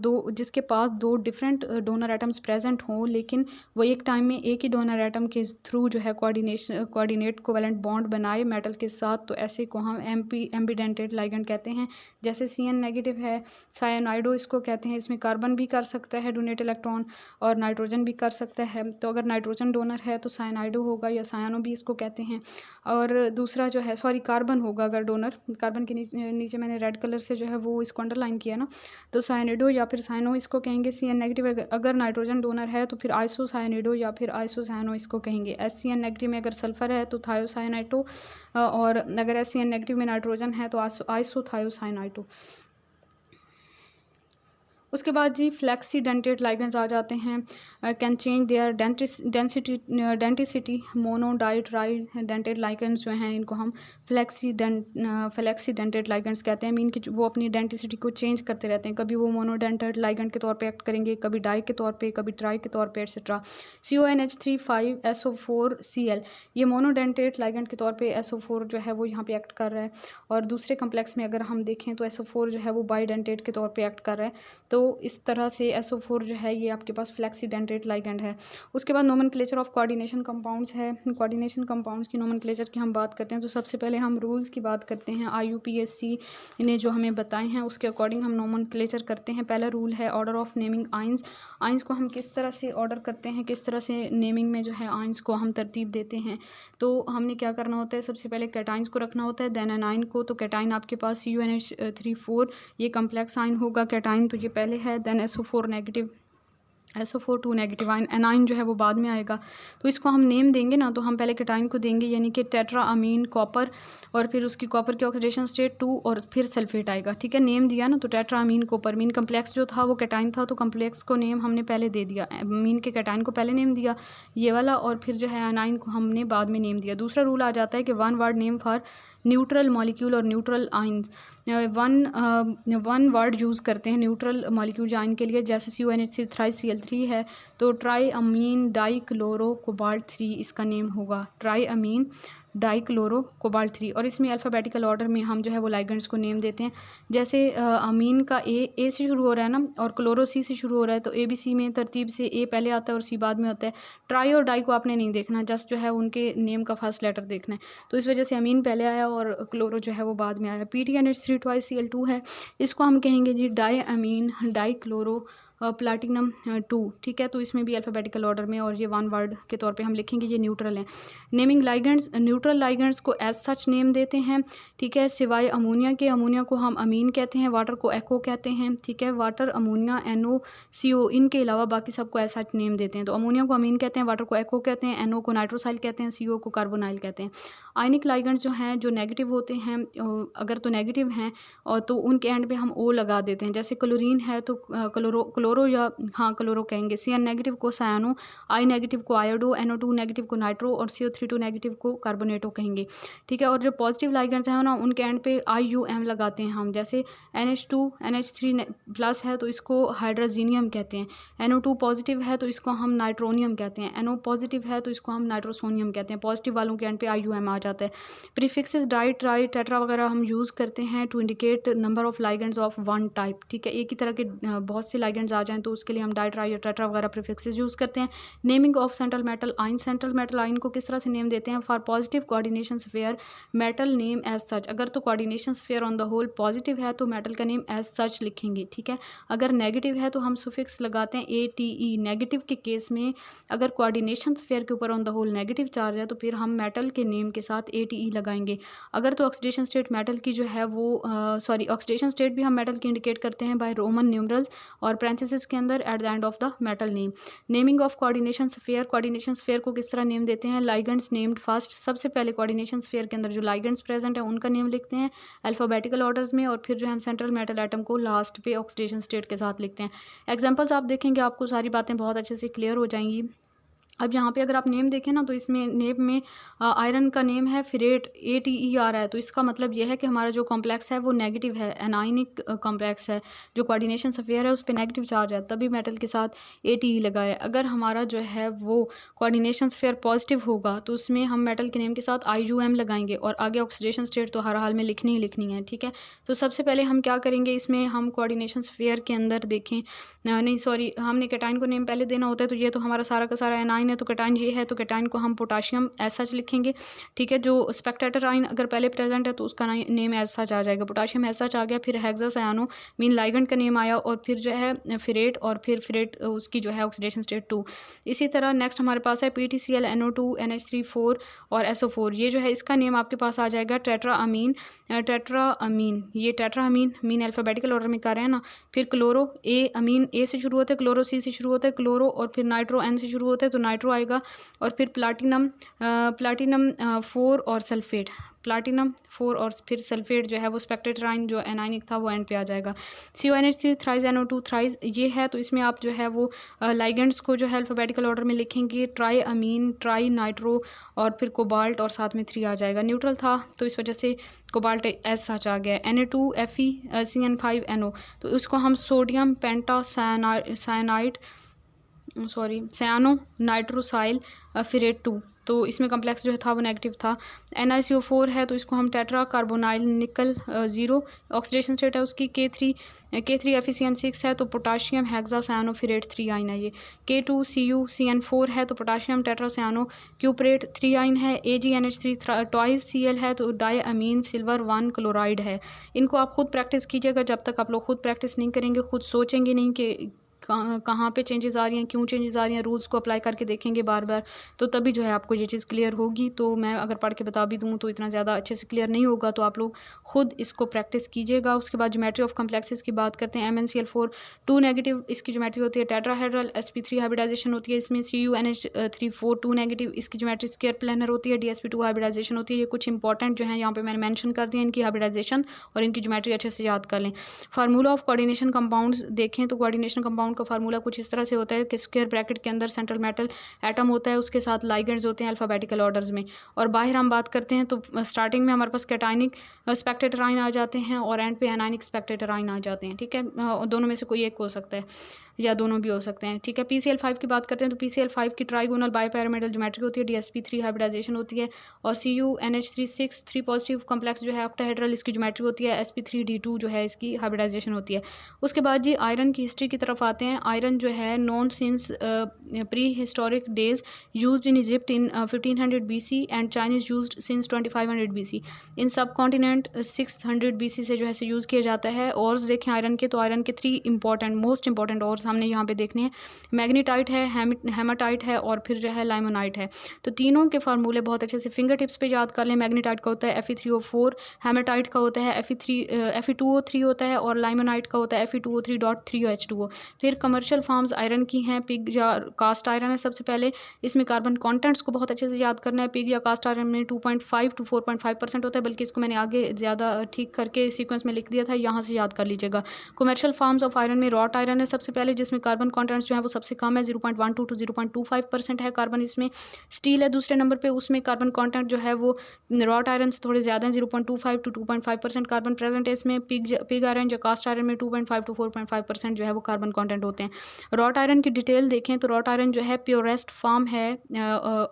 2 डिफरेंट डोनर एटम्स प्रेजेंट हों, लेकिन वो एक टाइम में एक ही डोनर एटम के थ्रू जो है कोऑर्डिनेट कोवेलेंट बॉन्ड बनाए मेटल के साथ, तो ऐसे को हम एम्बीडेंटेड लाइगेंड कहते हैं। जैसे CN नेगेटिव है, साइनाइडो इसको कहते हैं, इसमें कार्बन भी कर सकता है डोनेट इलेक्ट्रॉन और नाइट्रोजन भी कर सकता है, तो अगर नाइट्रोजन डोनर है तो साइनाइडो होगा या सायानो भी इसको कहते हैं। और दूसरा जो है कार्बन होगा अगर डोनर, कार्बन के नीचे मैंने रेड कलर से जो है वो इसको अंडरलाइन किया ना, तो साइनाइडो या फिर साइनो इसको कहेंगे। CN नेगेटिव अगर नाइट्रोजन डोनर है तो फिर आइसोसाइनाइडो या फिर आइसोसाइनो इसको कहेंगे। SCN नेगेटिव में अगर सल्फर है तो थायोसाइनाइटो, और अगर SCN नेगेटिव में नाइट्रोजन है तो आइसोथायोसाइनाइटो। उसके बाद जी फ्लेक्सीडेंटेड लाइगेंड्स आ जाते हैं, can change their denticity. Mono di tri dentate ligands जो हैं इनको हम फ्लेक्सीडेंटेड लाइगेंड्स कहते हैं, मीन कि वो अपनी डेंटिसिटी को चेंज करते रहते हैं, कभी वो मोनोडेंटेड लाइगेंड के तौर पे एक्ट करेंगे, कभी डाई के तौर पे, कभी ट्राई के तौर पे, एक्सेट्रा। CONH3 5SO4Cl ये मोनोडेंटेड लाइगेंड के तौर पे SO4 जो है वो यहाँ पे एक्ट कर रहा है, और दूसरे कम्प्लेक्स में अगर हम देखें तो SO4 जो है वो बाईडेंटेड के तौर पे एक्ट कर रहा है। तो तो इस तरह से SO4 जो है ये आपके पास फ्लेक्सीडेंड्रेट लाइगेंड है। उसके बाद नोमेनक्लेचर ऑफ कोऑर्डिनेशन कंपाउंड्स है। कोऑर्डिनेशन कंपाउंड्स की नोमेनक्लेचर की हम बात करते हैं तो सबसे पहले हम रूल्स की बात करते हैं। IUPAC ने जो हमें बताए हैं उसके अकॉर्डिंग हम नोमेनक्लेचर करते हैं। पहला रूल है order of naming ions. Ions को हम किस तरह से ऑर्डर करते हैं, किस तरह से नेमिंग में जो है आइंस को हम तरतीब देते हैं। तो हमने क्या करना होता है, सबसे पहले कैटाइंस को रखना होता है, देन एनाइन को। तो कैटाइन आपके पास CuNH3 4 ये कम्प्लेक्स आइन होगा कैटाइन, तो ये पहले है। Then SO4 negative, SO4 2 negative ion, anion जो है वो बाद में आएगा। तो इसको हम नेम देंगे ना, तो हम पहले कैटाइन को देंगे यानी कि टेट्रा अमीन कॉपर, और फिर उसकी कॉपर की ऑक्सीडेशन स्टेट 2 और फिर सल्फेट आएगा। ठीक है, नेम दिया ना, तो tetra amine copper. Mean complex जो था वो कैटाइन था, तो कम्प्लेक्स को नेम हमने पहले दे दिया। मीन के कैटाइन को पहले नेम दिया ये वाला, और फिर जो है एनाइन को हमने बाद में नेम दिया। दूसरा रूल आ जाता है कि one word name for neutral molecule और neutral ions. One word use करते हैं न्यूट्रल मॉलिक्यूल आइन के लिए, जैसे CuNH3 3Cl3 है तो ट्राई अमीन डाई क्लोरो कोबाल्ट 3 इसका नेम होगा, ट्राई अमीन डाई क्लोरो कोबाल्ट 3। और इसमें अल्फ़ाबेटिकल ऑर्डर में हम जो है वो लाइगेंड्स को नेम देते हैं। जैसे अमीन का ए से शुरू हो रहा है ना, और क्लोरो C से शुरू हो रहा है, तो ABC में तरतीब से A पहले आता है और C बाद में होता है। ट्राई और डाई को आपने नहीं देखना, जस्ट जो है उनके नेम का फर्स्ट लेटर देखना है। तो इस वजह से अमीन पहले आया और क्लोरो जो है वो बाद में आया। PTNH3 2Cl2 है, इसको हम कहेंगे जी डाई अमीन डाई क्लोरो प्लाटिनम 2। ठीक है, तो इसमें भी अल्फ़ाबेटिकल ऑर्डर में, और ये वन वर्ड के तौर पे हम लिखेंगे ये न्यूट्रल हैं। नेमिंग लाइगेंड्स, न्यूट्रल लाइगेंड्स को एज सच नेम देते हैं। ठीक है, सिवाय अमोनिया के, अमोनिया को हम अमीन कहते हैं, वाटर को एक्ो कहते हैं। ठीक है, वाटर, अमोनिया, NO CO, इनके अलावा बाकी सबको एज सच नेम देते हैं। तो अमोनिया को अमीन कहते हैं, वाटर को एक्ो कहते हैं, NO को नाइट्रोसाइल कहते हैं, CO को कार्बोनाइल कहते हैं। आयनिक लाइगेंड्स जो हैं जो नेगेटिव होते हैं, अगर तो नेगेटिव हैं और तो उनके एंड पे हम O लगा देते हैं। जैसे क्लोरीन है तो क्लोरो या हाँ क्लोरो कहेंगे। CN नेगेटिव को सायानो, I नेगेटिव को आयोडो, NO2 नेगेटिव को नाइट्रो और CO3 नेगेटिव को कार्बोनेटो कहेंगे। ठीक है, और जो पॉजिटिव लाइगेंड्स हैं ना उनके एंड पे IUM लगाते हैं हम। जैसे NH2 NH3 प्लस है तो इसको हाइड्रोजीनियम कहते हैं, NO2 पॉजिटिव है तो इसको हम नाइट्रोनियम कहते हैं, NO पॉजिटिव है तो इसको हम नाइट्रोसोनियम कहते हैं। पॉजिटिव वालों के एंड पे IUM आ जाता है। प्रीफिक्सेस डाई, ट्राई, टेट्रा वगैरह हम यूज़ करते हैं to indicate number of ligands of one type. ठीक है, एक ही तरह के बहुत से लाइगेंड्स आ जाएं तो उसके लिए हम डाई, ट्राई या टेट्रा वगैरह प्रीफिक्सेस यूज़ करते हैं। Naming of central metal ion, central metal ion को किस तरह से नेम देते हैं। For positive coordination sphere metal name as such. अगर तो coordination sphere on the whole positive है तो मेटल का नेम एज सच लिखेंगे। ठीक है, अगर नेगेटिव है तो हम सुफिक्स लगाते हैं ATE। नेगेटिव के केस में अगर कोऑर्डिनेशन स्फीयर के ऊपर on the whole negative charge है तो फिर हम मेटल के नेम के साथ ATE लगाएंगे। अगर तो ऑक्सीडेशन स्टेट मेटल की जो है वो ऑक्सीडेशन स्टेट भी हम मेटल की इंडिकेट करते हैं बाय रोमन न्यूमरल्स और पैरेंथेसिस के अंदर eight the end of the metal name. Naming of coordination sphere, coordination sphere को किस तरह नेम देते हैं। लाइगेंड्स नेम्ड फर्स्ट, सबसे पहले कोऑर्डिनेशन स्फीयर के अंदर जो लाइगेंड्स प्रेजेंट है उनका नेम लिखते हैं अल्फ़ाबेटिकल ऑर्डर्स में, और फिर जो हम सेंट्रल मेटल एटम को लास्ट पे ऑक्सीडेशन स्टेट के साथ लिखते हैं। एग्जाम्पल्स आप देखेंगे आपको सारी बातें बहुत अच्छे से क्लियर हो जाएंगी। अब यहाँ पे अगर आप नेम देखें ना तो इसमें नेम में आयरन का नेम है फिरेट, ATE आ रहा है, तो इसका मतलब यह है कि हमारा जो कॉम्प्लेक्स है वो नेगेटिव है, एनाइनिक कॉम्प्लेक्स है। जो कोऑर्डिनेशन स्फीयर है उस पर नेगेटिव चार्ज है तभी मेटल के साथ ATE लगाए। अगर हमारा जो है वो कोऑर्डिनेशन स्फीयर पॉजिटिव होगा तो उसमें हम मेटल के नेम के साथ IUM लगाएंगे, और आगे ऑक्सीडेशन स्टेट तो हर हाल में लिखनी ही लिखनी है। ठीक है, तो सबसे पहले हम क्या करेंगे, इसमें हम कोऑर्डिनेशन स्फीयर के अंदर देखें, नहीं सॉरी, हमने कैटाइन को नेम पहले देना होता है। तो ये तो हमारा सारा का सारा एनाइन है, तो कैटाइन ये है तो कैटाइन को हम पोटाशियम एज सच लिखेंगे। ठीक है, जो स्पेक्टेटर आइन अगर पहले प्रेजेंट है तो उसका नेम एज सच आ जाएगा, पोटाशियम एज सच आ गया। फिर हेक्सासायानो मीन लाइगेंड का नेम आया, और फिर जो है फिरेट, और फिर फिरेट उसकी जो है ऑक्सीडेशन स्टेट 2। इसी तरह नेक्स्ट हमारे पास है PTCl, NO2, NH3 4 और SO4। ये जो है इसका नेम आपके पास आ जाएगा टेट्रा अमीन, टेट्रा अमीन, ये tetra amine, mean alphabetical order में कर रहे हैं ना। फिर क्लोरो, अमीन A से शुरू होता है, क्लोरो C से शुरू होता है, क्लोरो, और फिर नाइट्रो N से शुरू होता है तो नाइट्रो आएगा, और फिर प्लाटिनम 4 और सल्फेट, प्लाटिनम 4 और फिर सल्फेट जो है वो स्पेक्टेटर आइन जो एनाइनिक था वो एंड पे आ जाएगा। CuNH3 थ्राइज NO2 थ्राइज ये है, तो इसमें आप जो है वो लाइगेंड्स को जो है अल्फ़ाबेटिकल ऑर्डर में लिखेंगे, ट्राई अमीन, ट्राई नाइट्रो, और फिर कोबाल्ट, और साथ में 3 आ जाएगा। न्यूट्रल था तो इस वजह से कोबाल्ट एज सच आ गया। Na2Fe CN5NO, तो उसको हम सोडियम पेंटा साइनाइड सॉरी सयानो नाइट्रोसाइल फिरेट 2, तो इसमें कम्प्लेक्स जो था वो नेगेटिव था। NiCO4 है तो इसको हम टेट्रा कार्बोनाइल निकल 0, ऑक्सीडेशन स्टेट है उसकी K3 FeCN6 है तो पोटाशियम हेक्सा साइनोफिरेट 3 आइन है ये। K2CuCN4 है तो पोटाशियम टेट्रा साइनो क्यूपरेट 3 आइन है। AgNH3 ट्वाइस Cl है तो डाई अमीन सिल्वर 1 क्लोराइड है। इनको आप खुद प्रैक्टिस कीजिएगा, जब तक आप लोग खुद प्रैक्टिस नहीं करेंगे, खुद सोचेंगे नहीं कि कहाँ पे चेंजेस आ रही हैं, क्यों चेंजेस आ रही हैं, रूल्स को अप्लाई करके देखेंगे बार बार, तो तभी जो है आपको ये चीज़ क्लियर होगी। तो मैं अगर पढ़ के बता भी दूँ तो इतना ज़्यादा अच्छे से क्लियर नहीं होगा, तो आप लोग खुद इसको प्रैक्टिस कीजिएगा। उसके बाद ज्योमेट्री ऑफ कम्प्लेक्सेस की बात करते हैं। MnCl4 2 नेगेटिव इसकी ज्योमेट्री होती है। टेट्राहेड्रल sp3 हाइब्रिडाइजेशन होती है इसमें। CuNH3 2 नेगेटिव इसकी ज्योमेट्री स्क्वायर प्लेनर होती है। DsP2 हाइब्रिडाइजेशन होती है। ये कुछ इंपॉर्टेंट जो है यहाँ पे मैंने मेंशन कर दिया, इनकी हाइब्रिडाइजेशन और इनकी ज्योमेट्री अच्छे से याद कर लें। फार्मूला ऑफ कोऑर्डिनेशन कंपाउंड्स देखें तो कोऑर्डिनेशन कंपाउंड का फार्मूला कुछ इस तरह से होता है कि स्क्वायर ब्रैकेट के अंदर सेंट्रल मेटल एटम होता है, उसके साथ लाइगेंड्स होते हैं अल्फ़ाबेटिकल ऑर्डर्स में, और बाहर हम बात करते हैं तो स्टार्टिंग में हमारे पास कैटाइनिक स्पेक्टेटर आइन आ जाते हैं और एंड पे एनाइनिक स्पेक्टेटर आइन आ जाते हैं। ठीक है, दोनों में से कोई एक हो सकता है या दोनों भी हो सकते हैं। ठीक है, PCl5 की बात करते हैं तो PCl5 की ट्राइगोनल बाइपैरामिडल ज्योमेट्री होती है। DsP3 हाइब्रिडाइजेशन होती है। और CuNH3 3 पॉजिटिव कम्प्लेक्स जो है ऑक्टाहेड्रल इसकी ज्योमेट्री होती है। sp3d2 जो है इसकी हाइब्रिडाइजेशन होती है। उसके बाद जी आयरन की हिस्ट्री की तरफ आते हैं। आयरन जो है non since pre historic days used in Egypt in 1500 BC and Chinese used since 2500 BC। इन सब कॉन्टिनेंट 600 BC से जो है यूज़ किया जाता है। और देखें आयरन के, तो आयरन के 3 इंपॉर्टेंट मोस्ट इंपॉर्टेंट और हमने यहाँ पे देखने हैं। मैग्नीटाइट है, हेमाटाइट है और फिर जो है लाइमोनाइट है। तो तीनों के फार्मूले बहुत अच्छे से फिंगर टिप्स पे याद कर लें। मैग्नीटाइट का होता है Fe3O4, हेमाटाइट का होता है Fe2O3 होता है और लाइमोनाइट का होता है Fe2O3.3OH2O। फिर कमर्शियल फॉर्म्स आयरन की हैं। पिग या कास्ट आयरन है सबसे पहले, इसमें कार्बन कॉन्टेंट्स को बहुत अच्छे से याद करना है। पिग या कास्ट आयरन में 2.5 to 4.5% होता है, बल्कि इसको मैंने आगे ज़्यादा ठीक करके सीक्वेंस में लिख दिया था, यहाँ से याद कर लीजिएगा। कमर्शियल फॉर्म्स ऑफ आयरन में रॉट आयरन है सबसे पहले, जिसमें कार्बन कॉन्टेंट्स जो है वो सबसे कम है, 0.12 to 0.25% है कार्बन इसमें। स्टील है दूसरे नंबर पे, उसमें कार्बन कॉन्टेंट जो है वो रॉट आयरन से थोड़े ज़्यादा है, 0.25 to 2.5% कार्बन प्रेजेंट है इसमें। पिग आयरन या कास्ट आयरन में 2.5 to 4.5% जो है वो कार्बन कॉन्टेंट होते हैं। रॉट आयरन की डिटेल देखें तो रॉट आयरन जो है प्योरेस्ट फॉर्म है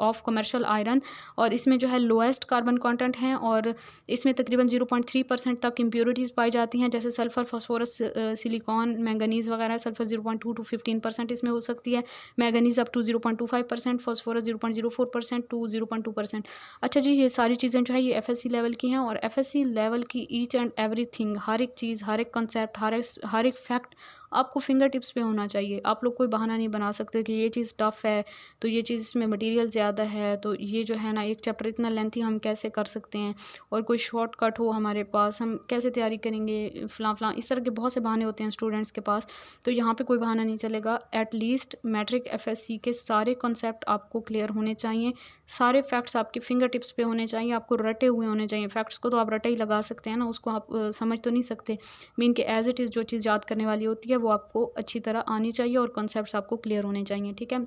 ऑफ कमर्शियल आयरन, और इसमें जो है लोएस्ट कार्बन कॉन्टेंट हैं और इसमें तकरीबन 0.3% तक इम्प्योरिटीज़ पाई जाती हैं, जैसे सल्फ़र, फास्फोरस, सिलिकॉन, मैंगनीज़ वगैरह। सल्फ़र 0.2 to 15% इसमें हो सकती है, manganese up to 0.25%, phosphorus 0.04% to 0.2%। अच्छा जी, ये सारी चीज़ें जो है ये FSC लेवल की हैं, और FSC लेवल की ईच एंड एवरीथिंग, हर एक चीज़, हर एक कंसेप्ट, हर एक फैक्ट आपको फिंगर टिप्स पे होना चाहिए। आप लोग कोई बहाना नहीं बना सकते कि ये चीज़ टफ़ है तो ये चीज़ इसमें मटेरियल ज़्यादा है, तो ये जो है ना एक चैप्टर इतना लेंथी हम कैसे कर सकते हैं, और कोई शॉर्टकट हो हमारे पास, हम कैसे तैयारी करेंगे, फ़लाँ इस तरह के बहुत से बहाने होते हैं स्टूडेंट्स के पास। तो यहाँ पे कोई बहाना नहीं चलेगा। एटलीस्ट मैट्रिक FSC के सारे कॉन्सेप्ट आपको क्लियर होने चाहिए, सारे फैक्ट्स आपके फिंगर टिप्स पे होने चाहिए, आपको रटे हुए होने चाहिए। फैक्ट्स को तो आप रटे ही लगा सकते हैं ना, उसको आप समझ तो नहीं सकते। मीन के एज इट इज़ जो चीज़ याद करने वाली होती है वो आपको अच्छी तरह आनी चाहिए और कॉन्सेप्ट्स आपको क्लियर होने चाहिए। ठीक है,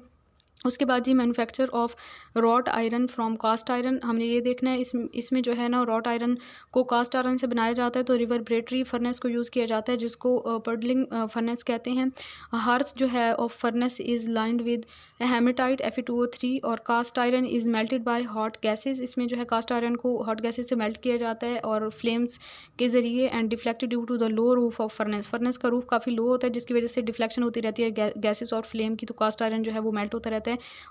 उसके बाद जी manufacture of wrought iron from cast iron, हमने ये देखना है। इसमें जो है ना रॉट आयरन को कास्ट आयरन से बनाया जाता है, तो रिवर्बरेटरी फर्नेस को यूज़ किया जाता है, जिसको पर्डलिंग फर्नेस कहते हैं। हार्थ जो है of furnace is lined with hematite Fe2O3, और cast iron is melted by hot gases. इसमें जो है कास्ट आयरन को हॉट गैसेज से मेल्ट किया जाता है और फ्लेम्स के ज़रिए, and deflected due to the low roof of furnace. Furnace का रूफ काफ़ी लो होता है, जिसकी वजह से डिफ्लेक्शन होती रहती है गैसेज और फ्लेम की, तो कास्ट आयरन जो है वो मेल्ट होता रहता है।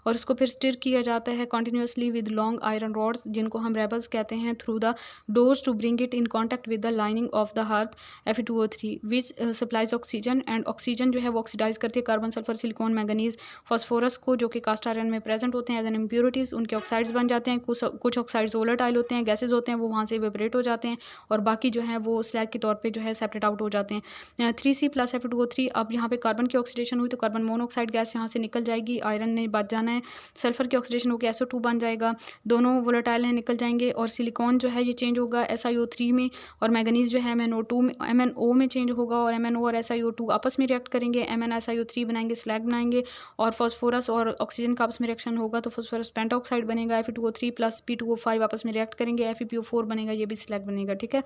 और इसको फिर स्टिर किया जाता है continuously with long iron rods, जिनको हम रेबल्स कहते हैं, through the doors to bring it in contact with the lining of the hearth Fe2O3 which supplies oxygen, and oxygen जो है वो ऑक्सीडाइज करती है carbon, sulphur, silicon, manganese, phosphorus को, जो कि कास्ट आयरन में प्रेजेंट होते हैं एज एन इम्प्योरिटीज़। उनके ऑक्साइड्स बन जाते हैं, कुछ ऑक्साइड्स वोलेटाइल होते हैं, गैसेज होते हैं, वो वहाँ से इवेपोरेट हो जाते हैं, और बाकी जो है वो स्लैग के तौर पर जो है सेपरेट आउट हो जाते हैं। 3C+ Fe2O3, अब यहाँ पे कार्बन की ऑक्सीडेशन हुई तो कार्बन मोनोऑक्साइड गैस यहाँ से निकल जाएगी, आयरन ने में बच जाना है। सल्फ़र की ऑक्सीडेशन होकर SO2 बन जाएगा, दोनों वोलेटाइल हैं निकल जाएंगे। और सिलिकॉन जो है ये चेंज होगा SiO3 में, और मैंगनीज़ जो है MnO में चेंज होगा, और MnO और SiO2 आपस में रिएक्ट करेंगे, MnSiO3 बनाएंगे, स्लैग बनाएंगे। और फॉस्फोरस और ऑक्सीजन का आपस में रिएक्शन होगा तो फॉस्फोरस पेंटाऑक्साइड बनेगा, Fe2O3 प्लस P2O5 आपस में रिएक्ट करेंगे, FePO4 बनेगा, ये भी स्लैग बनेगा, ठीक है।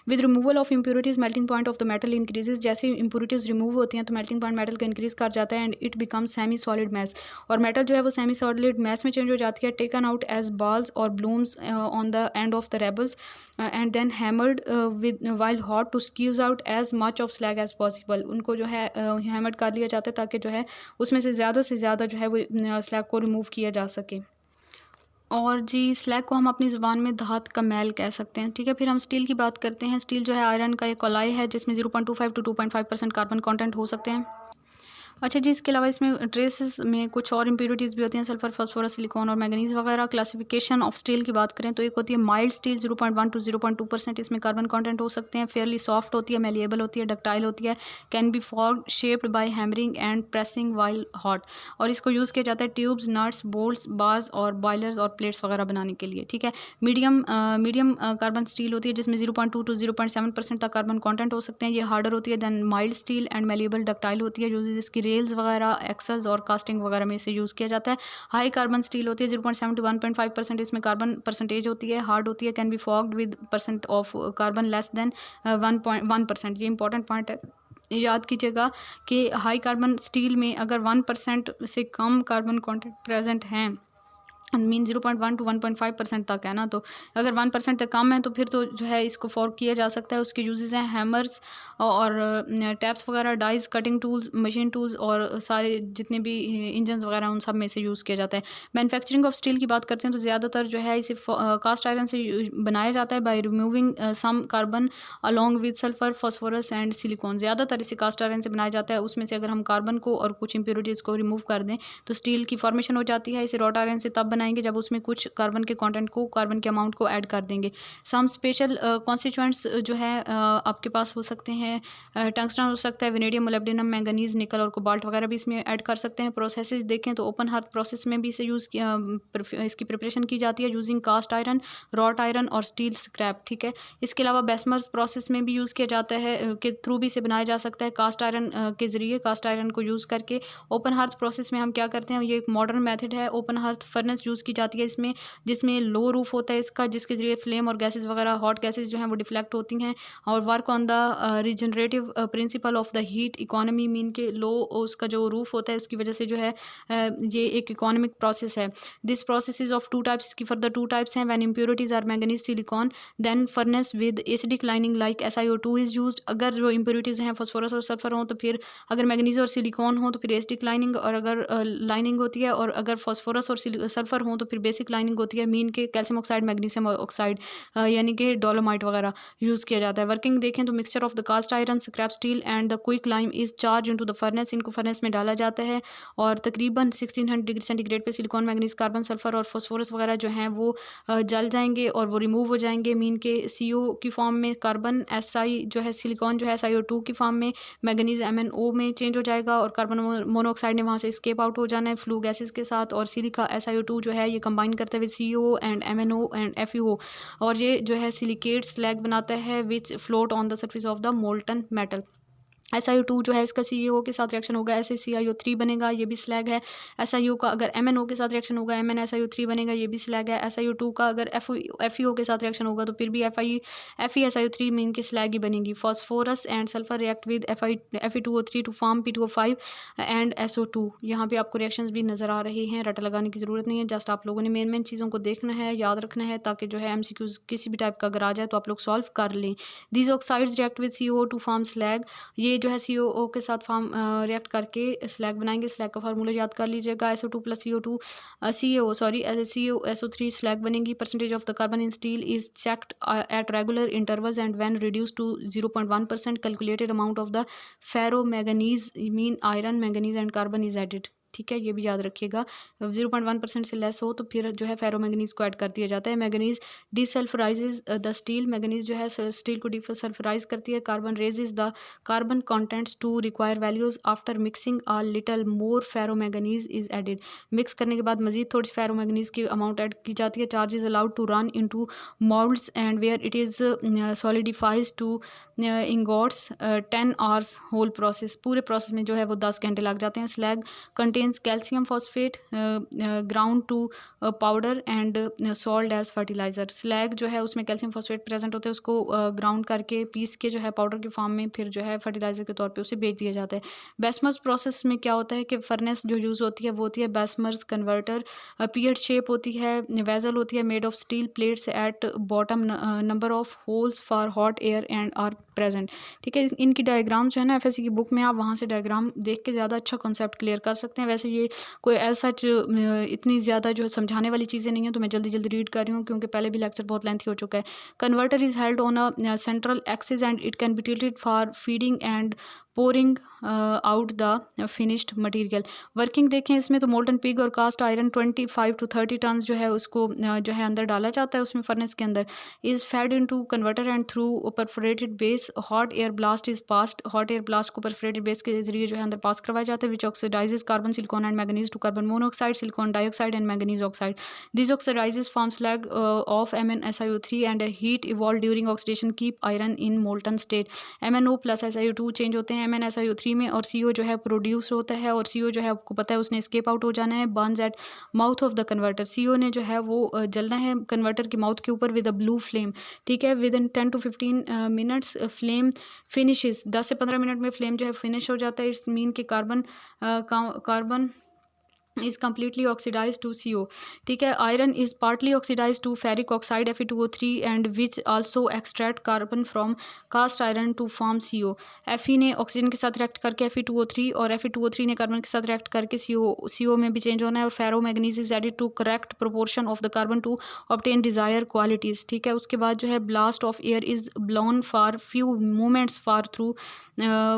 With removal of impurities melting point of the metal increases, जैसे इंप्योरिटीज रिमूव होती हैं तो मेल्टिंग पॉइंट मेटल का इंक्रीज कर जाता है, and it become semi solid mass, और मेटल जो है वो सेमी सॉलिड मैस में चेंज हो जाती है। टेकन आउट एज बॉल्स और blooms on the end of the rabbles and then hammered with while hot to squeeze out as much of slag as possible, उनको जो है हैमर्ड कर लिया जाता है ताकि जो है उसमें से ज़्यादा जो है वो स्लैग को रिमूव किया जा सके। और जी स्लैग को हम अपनी ज़ुबान में धात का मैल कह सकते हैं, ठीक है। फिर हम स्टील की बात करते हैं। स्टील जो है आयरन का एक अलॉय है जिसमें 0.25 to 2.5% कार्बन कंटेंट हो सकते हैं। अच्छा जी, इसके अलावा इसमें ट्रेसेस में कुछ और इंप्योरिटीज़ भी होती हैं, सल्फर, फास्फोरस, सिलिकॉन और मैंगनीज़ वगैरह। क्लासिफिकेशन ऑफ स्टील की बात करें तो एक होती है माइल्ड स्टील, 0.1 to 0.2% इसमें कार्बन कंटेंट हो सकते हैं। फेयरली सॉफ्ट होती है, मेलिएबल होती है, डक्टाइल होती है, can be formed shaped by hammering and pressing while hot, और इसको यूज़ किया जाता है ट्यूब्स, नट्स, बोल्ट्स, बार्स और बॉयलर्स और प्लेट्स वगैरह बनाने के लिए, ठीक है। मीडियम कार्बन स्टील होती है जिसमें 0.2 to 0.7% तक कार्बन कॉन्टेंट हो सकते हैं, ये हार्डर होती है than mild steel and malleable ductile होती है, यूज इसकी रेल्स वगैरह, एक्सल्स और कास्टिंग वगैरह में इसे यूज़ किया जाता है। हाई कार्बन स्टील होती है 0.7 to 1.5%, इसमें कार्बन परसेंटेज होती है, हार्ड होती है, can be forged with percent of carbon less than 1.1%। ये इंपॉर्टेंट पॉइंट है, याद कीजिएगा कि हाई कार्बन स्टील में अगर 1% से कम कार्बन कॉन्टेंट प्रेजेंट हैं, मीन 0.1 to 1.5% तक है ना, तो अगर 1% तक कम है तो फिर तो जो है इसको फॉर्क किया जा सकता है। उसके यूजेस हैं हैमर्स और टैप्स वगैरह, dies, cutting tools, machine tools और सारे जितने भी इंजन्स वगैरह उन सब में से यूज़ किया जाता है। मैन्युफैक्चरिंग ऑफ स्टील की बात करते हैं तो ज़्यादातर जो है इसे कास्ट आयरन से बनाया जाता है by removing some carbon along with sulphur, phosphorus and silicon. ज़्यादातर इसे कास्ट आयरन से बनाया जाता है, उसमें से अगर हम कार्बन को और कुछ इंप्योरिटीज़ को रिमूव कर दें तो स्टील की फॉर्मेशन हो जाती है। इसे रॉट आयरन से तब बनाएंगे जब उसमें कुछ कार्बन के कंटेंट को, कार्बन के अमाउंट को ऐड कर देंगे। सम स्पेशल कॉन्स्टिट्यूएंट्स जो है आपके पास हो सकते हैं, टंगस्टन हो सकता है, वेनेडियम, मोलिब्डेनम, मैंगनीज, निकल और कोबाल्ट वगैरह भी इसमें ऐड कर सकते हैं। प्रोसेसेस देखें तो ओपन हार्थ प्रोसेस में भी इसे यूज़ इसकी प्रिपरेशन की जाती है using cast iron, wrought iron और स्टील स्क्रैप, ठीक है। इसके अलावा बेसमर्स प्रोसेस में भी यूज़ किया जाता है, के थ्रू भी इसे बनाया जा सकता है कास्ट आयरन के ज़रिए, कास्ट आयरन को यूज़ करके। ओपन हार्थ प्रोसेस में हम क्या करते हैं, ये एक मॉडर्न मेथड है, ओपन हार्थ फर्नेस यूज़ की जाती है इसमें, जिसमें लो रूफ होता है इसका, जिसके ज़रिए फ्लेम और गैसेस वगैरह, हॉट गैसेस जो हैं वो डिफ्लेक्ट होती हैं, और work on the regenerative principle of the heat economy, mean के लो उसका जो रूफ होता है उसकी वजह से जो है ये एक इकोनॉमिक प्रोसेस है। This process is of two types, की फर्दर टू टाइप्स हैं, when impurities are manganese, silicon, then furnace with acidic lining like SiO2 is used. अगर जो इम्प्योरिटीज हैं फॉस्फोरस और सल्फर हों तो फिर, अगर मैंगनीज और सिलिकॉन हो तो फिर एसिडिक लाइनिंग, और अगर लाइनिंग होती है, और अगर फॉस्फोरस और सल्फर हों तो फिर बेसिक लाइनिंग होती है, मीन के कैल्शियम ऑक्साइड, मैग्नीशियम ऑक्साइड यानी कि डोलोमाइट वगैरह यूज़ किया जाता है। वर्किंग देखें तो mixture of the cast iron, scrap steel and the quick lime is charge into the furnace, इनको फर्नेस में डाला जाता है, और तकरीबन 1600 डिग्री सेंटीग्रेड पे सिलिकॉन, मैग्नीज, कार्बन, सल्फर और फॉस्फोरस वगैरह जो हैं वो जल जाएंगे और वो रिमूव हो जाएंगे, मीन के CO की फॉर्म में, कार्बन Si जो है, सिलिकॉन जो है SiO2 की फॉर्म में, मैग्नीज MnO में चेंज हो जाएगा, और कार्बन मोनोऑक्साइड ने वहाँ से स्केप आउट हो जाना है फ्लू गैसेस के साथ, और सिलिका SiO2 जो है ये कंबाइन करते हुए CO and MnO and FeO, और ये जो है सिलिकेट स्लैग बनाता है which float on the surface of the molten metal. SiO2 जो है इसका CO के साथ रिएक्शन होगा, SaCiO3 बनेगा, ये भी स्लैग है। SiO का अगर MnO के साथ रिएक्शन होगा, MnSiO3 बनेगा, ये भी स्लैग है। SiO2 का अगर FeO के साथ रिएक्शन होगा तो फिर भी FeSiO3 में इनकी स्लैग ही बनेगी। Phosphorus and sulphur react with Fe2O3 to form P2O5 and SO2। यहाँ पे आपको रिएक्शंस भी नज़र आ रही हैं, रटा लगाने की ज़रूरत नहीं है, जस्ट आप लोगों ने मेन चीज़ों को देखना है, याद रखना है, ताकि जो है MCQs किसी भी टाइप का अगर आ जाए तो आप लोग सॉल्व कर लें। These oxides react with CO to form slag, ये जो है CO के साथ फॉर्म रिएक्ट करके स्लैग बनाएंगे। स्लैग का फार्मूला याद कर लीजिएगा, SO2 प्लस COSO3 स्लैग बनेगी। Percentage of the carbon in steel is checked at regular intervals and when reduce to 0.1%, calculated amount of the ferro manganese, mean iron, manganese and carbon is added. ठीक है, ये भी याद रखिएगा। 0.1% से less हो तो फिर जो है फेरोमैंगनीज को ऐड कर दिया जाता है। Manganese desulphurises the steel, manganese जो है स्टील को डिसल्फराइज करती है। Carbon raises the carbon contents to require values after mixing a little more ferromanganese is added, mix करने के बाद मजीद थोड़ी सी फेरोमैंगनीज की अमाउंट ऐड की जाती है। Charge is allowed to run into moulds and where it is solidifies to ingots 10 hours whole process, पूरे प्रोसेस में जो है वो 10 घंटे लग जाते हैं। Slag contains calcium phosphate ground to powder and sold as fertiliser, slag जो है उसमें कैल्शियम फॉस्फेट प्रेजेंट होते हैं, उसको ग्राउंड करके पीस के जो है पाउडर के फॉर्म में फिर जो है फर्टिलाइज़र के तौर पे उसे बेच दिया जाता है। बेसमर्स प्रोसेस में क्या होता है कि फर्नेस जो यूज़ होती है वो होती है बेसमर्स कन्वर्टर, पीएच शेप होती है, वेजल होती है made of steel plates at bottom, number of holes for hot air and are present, ठीक है। इनकी डायग्राम जो है ना एफएससी की बुक में, आप वहाँ से डायग्राम देख के ज़्यादा अच्छा कॉन्सेप्ट क्लियर कर सकते हैं। वैसे ये कोई ऐसा इतनी ज़्यादा जो समझाने वाली चीज़ें नहीं है, तो मैं जल्दी जल्दी रीड कर रही हूँ क्योंकि पहले भी लेक्चर बहुत लेंथी हो चुका है। Converter is held on a central axis and it can be tilted for feeding and pouring out the finished material. Working देखें इसमें तो मोल्टन पिग और कास्ट आयरन 25 to 30 टन जो है उसको जो है अंदर डाला जाता है उसमें फर्नेस के अंदर, is fed into converter and through perforated base hot air blast is passed, hot air blast को परफोरेटेड बेस के जरिए जो है अंदर पास करवाया जाता है, which oxidises carbon silicon and manganese to carbon monoxide, silicon dioxide and manganese oxide. This oxidises form slag of MnSiO3 and heat evolved during oxidation keep iron in molten state। MnO plus SiO2 change होते हैं MnSiO3 में और CO जो है produce होता है और CO जो है आपको पता है उसने escape आउट हो जाना है, burns at mouth of the converter. CO ने जो है वो जलना है कन्वर्टर के माउथ के ऊपर विद अ ब्लू फ्लेम, ठीक है। With in 10 to 15 minutes flame finishes, 10 से 15 मिनट में फ्लेम जो है फिनिश हो जाता है। इट्स मीन के carbon is completely oxidized to CO, ठीक है। Iron is partly oxidized to ferric oxide Fe2O3 and which also extract carbon from cast iron to form CO। Fe ने ऑक्सीजन के साथ रिएक्ट करके Fe2O3 और Fe2O3 ने carbon के साथ रिएक्ट करके CO में भी चेंज होना है और ferro manganese is added to correct proportion of the carbon to obtain desire qualities, ठीक है। उसके बाद जो है blast of air is blown for few moments for through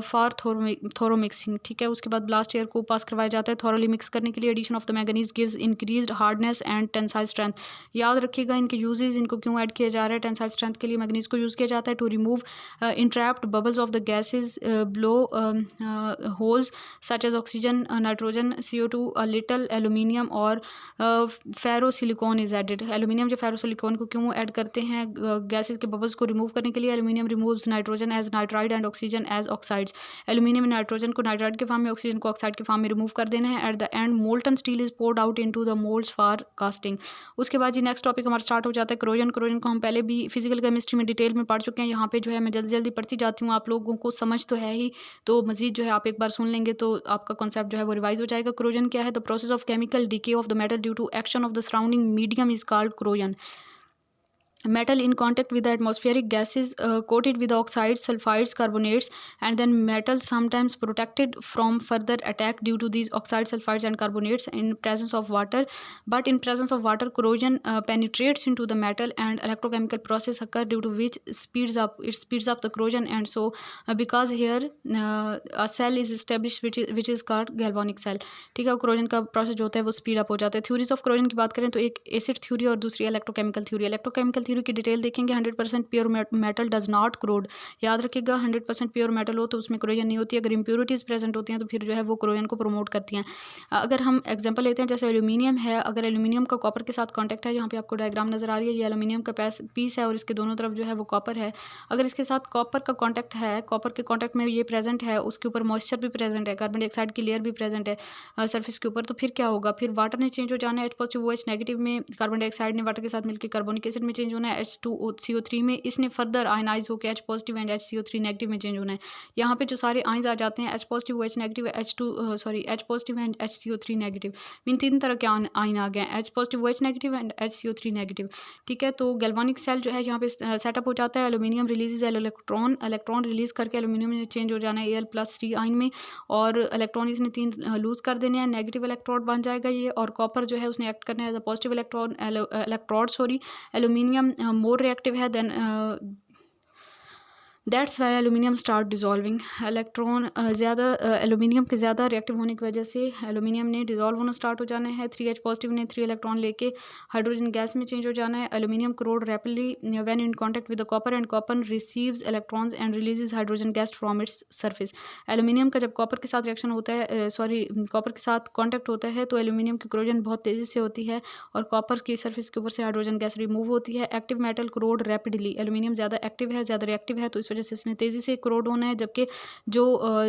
for thorough mixing, ठीक है। उसके बाद ब्लास्ट एयर को पास करवाया जाता है थोरोली मिक्स करने के लिए। Addition of the manganese gives increased hardness and tensile strength, याद रखिएगा इनके यूजेस, इनको क्यों ऐड किया जा रहा है। टेंसाइल स्ट्रेंथ के लिए मैंगनीज को यूज़ किया जाता है to remove entrapped bubbles of the gases, blow holes such as oxygen, nitrogen, CO2, a little aluminium और ferro silicon is added. Aluminium जो फेरो सिलिकॉन को क्यों ऐड करते हैं गैसेज के बबल्स को रिमूव करने के लिए। Aluminium removes nitrogen as nitride and oxygen as oxides, aluminium nitrogen को नाइट्राइड के फॉर्म में, ऑक्सीजन को ऑक्साइड के फॉर्म में रिमूव कर देना है। At the end molten steel is poured out into the moulds for casting. उसके बाद जी नेक्स्ट टॉपिक हमारा स्टार्ट हो जाता है क्रोजन। क्रोजन को हम पहले भी फिजिकल केमिस्ट्री में डिटेल में पढ़ चुके हैं, यहाँ पे जो है मैं जल्दी जल्दी पढ़ती जाती हूँ, आप लोगों को समझ तो है ही, तो मजीद जो है आप एक बार सुन लेंगे तो आपका कॉन्सेप्ट जो है वो रिवाइज हो जाएगा। क्रोजन क्या है? The process of chemical decay of the metal due to action of the surrounding medium is called corrosion. Metal in contact with the atmospheric gases coated with oxides, sulfides, carbonates, and then metal sometimes protected from further attack due to these oxides, sulfides, and carbonates in presence of water. But in presence of water, corrosion penetrates into the metal, and electrochemical process occur due to which it speeds up the corrosion. And so, because here a cell is established which is called galvanic cell, ठीक है। corrosion का process जो होता है वो speed up हो जाता है। theories of corrosion की बात करें तो एक acid theory और दूसरी electrochemical theory। electrochemical की डिटेल देखेंगे 100% प्योर मेटल डज नॉट क्रोड, याद रखिएगा 100% प्योर मेटल हो तो उसमें क्रोजन नहीं होती है। अगर इम्प्योरिटीज़ प्रेजेंट होती हैं तो फिर जो है वो क्रोजन को प्रमोट करती हैं। अगर हम एग्जांपल लेते हैं जैसे एल्यूमिनियम है, अगर एल्यूमिनियम का कॉपर के साथ कांटेक्ट है, यहाँ पे आपको डायग्राम नजर आ रही है, ये एल्यूमिनियम का पीस है और इसके दोनों तरफ जो है वो कॉपर है। अगर इसके साथ कॉपर का कॉन्टैक्ट है, कॉपर के कॉन्टैक्ट में ये प्रेजेंट है, उसके ऊपर मॉइस्चर भी प्रेजेंट है, कार्बन डाइऑक्साइड की लेयर भी प्रेजेंट है सर्फेस के ऊपर, तो फिर क्या होगा? फिर वाटर ने चेंज हो जाना है, H+ OH नेगेटिव में, कार्बन डाइऑक्साइड ने वाटर के साथ मिलकर कार्बोनिक एसिड में चेंज होना है, H2CO3 में, इसने फर्दर आयनाइज होकर H+ एंड HCO3 नेगेटिव में चेंज होना है। यहाँ पे जो सारे आयंस आ जाते हैं H+ OH negative, H+ and HCO3 negative, mean तीन तरह के आयन आ गए हैं, H+ OH negative and HCO3 negative, ठीक है। तो गैल्वानिक सेल जो है यहाँ पे सेटअप हो जाता है। एल्यूमिनियम रिलीज इलेक्ट्रॉन रिलीज करके एल्यूमिनियम में चेंज हो जाना है Al+3 आयन में, और इलेक्ट्रॉन इसने 3 लूज कर देने हैं, नेगेटिव इलेक्ट्रोड बन जाएगा ये, और कॉपर जो है उसने एक्ट करना है as a positive electrode. Aluminium more reactive है than that's why aluminium start dissolving. Electron ज़्यादा एलुमिनियम के ज़्यादा रिएक्टिव होने की वजह से एलुमिनियम ने डिज़ोल्व होना स्टार्ट हो जाना है। 3H पॉजिटिव ने 3 इलेक्ट्रॉन लेके हाइड्रोजन गैस में चेंज हो जाना है। Aluminium corrode rapidly when in contact with the copper and copper receives electrons and releases hydrogen gas from its surface. Aluminium का जब कॉपर के साथ रिएक्शन होता है कॉपर के साथ कॉन्टैक्ट होता है तो एलुमिनियम की क्रोजन बहुत तेज़ी से होती है और कॉपर की सरफेस के ऊपर से हाइड्रोजन गैस रिमूव होती है। Active metal corrode rapidly. Aluminium ज़्यादा एक्टिव है, ज़्यादा रिएक्टिव है, तो इस वजह से इसने तेज़ी से क्रोड होना है, जबकि जो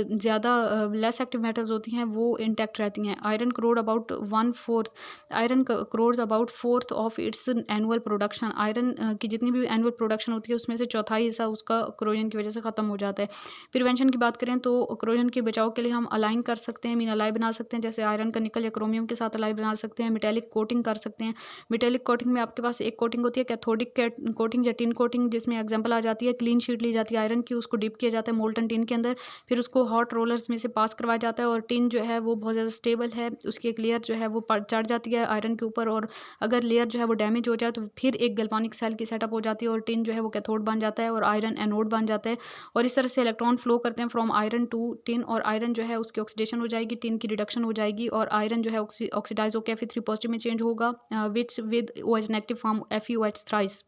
ज़्यादा लेस एक्टिव मेटल्स होती हैं वो इंटैक्ट रहती हैं। Iron corrode about 1/4 iron corrodes about 4th of its annual production. Iron की जितनी भी एनुअल प्रोडक्शन होती है उसमें से चौथाई हिस्सा उसका क्रोजन की वजह से ख़त्म हो जाता है। प्रिवेंशन की बात करें तो क्रोजन के बचाव के लिए हम अलाइन कर सकते हैं, मीन अलाई बना सकते हैं, जैसे आयरन का निकल या क्रोमियम के साथ अलाई बना सकते हैं। मेटेलिक कोटिंग कर सकते हैं। मेटेलिक कोटिंग में आपके पास एक कोटिंग होती है कैथोडिक कोटिंग या टिन कोटिंग, जिसमें एग्जांपल आ जाती है क्लीन शीट ली जाती है आयरन की, उसको डिप किया जाता है मोल्टन टिन के अंदर, फिर उसको हॉट रोलर्स में से पास करवाया जाता है और टिन जो है वो बहुत ज़्यादा स्टेबल है, उसकी एक लेयर जो है वो चढ़ जाती है आयरन के ऊपर, और अगर लेयर जो है वो डैमेज हो जाए तो फिर एक गैल्वानिक सेल की सेटअप हो जाती है और टिन जो है वो कैथोड बन जाता है और आयरन एनोड बन जाता है। और इस तरह से इलेक्ट्रॉन फ्लो करते हैं फ्रॉम आयरन टू टिन, और आयरन जो है उसकी ऑक्सीडेशन हो जाएगी, टिन की रिडक्शन हो जाएगी और आयरन जो है ऑक्सीडाइज होकर Fe3 पॉजिटिव में चेंज होगा, which with OH negative form FeOH thrice.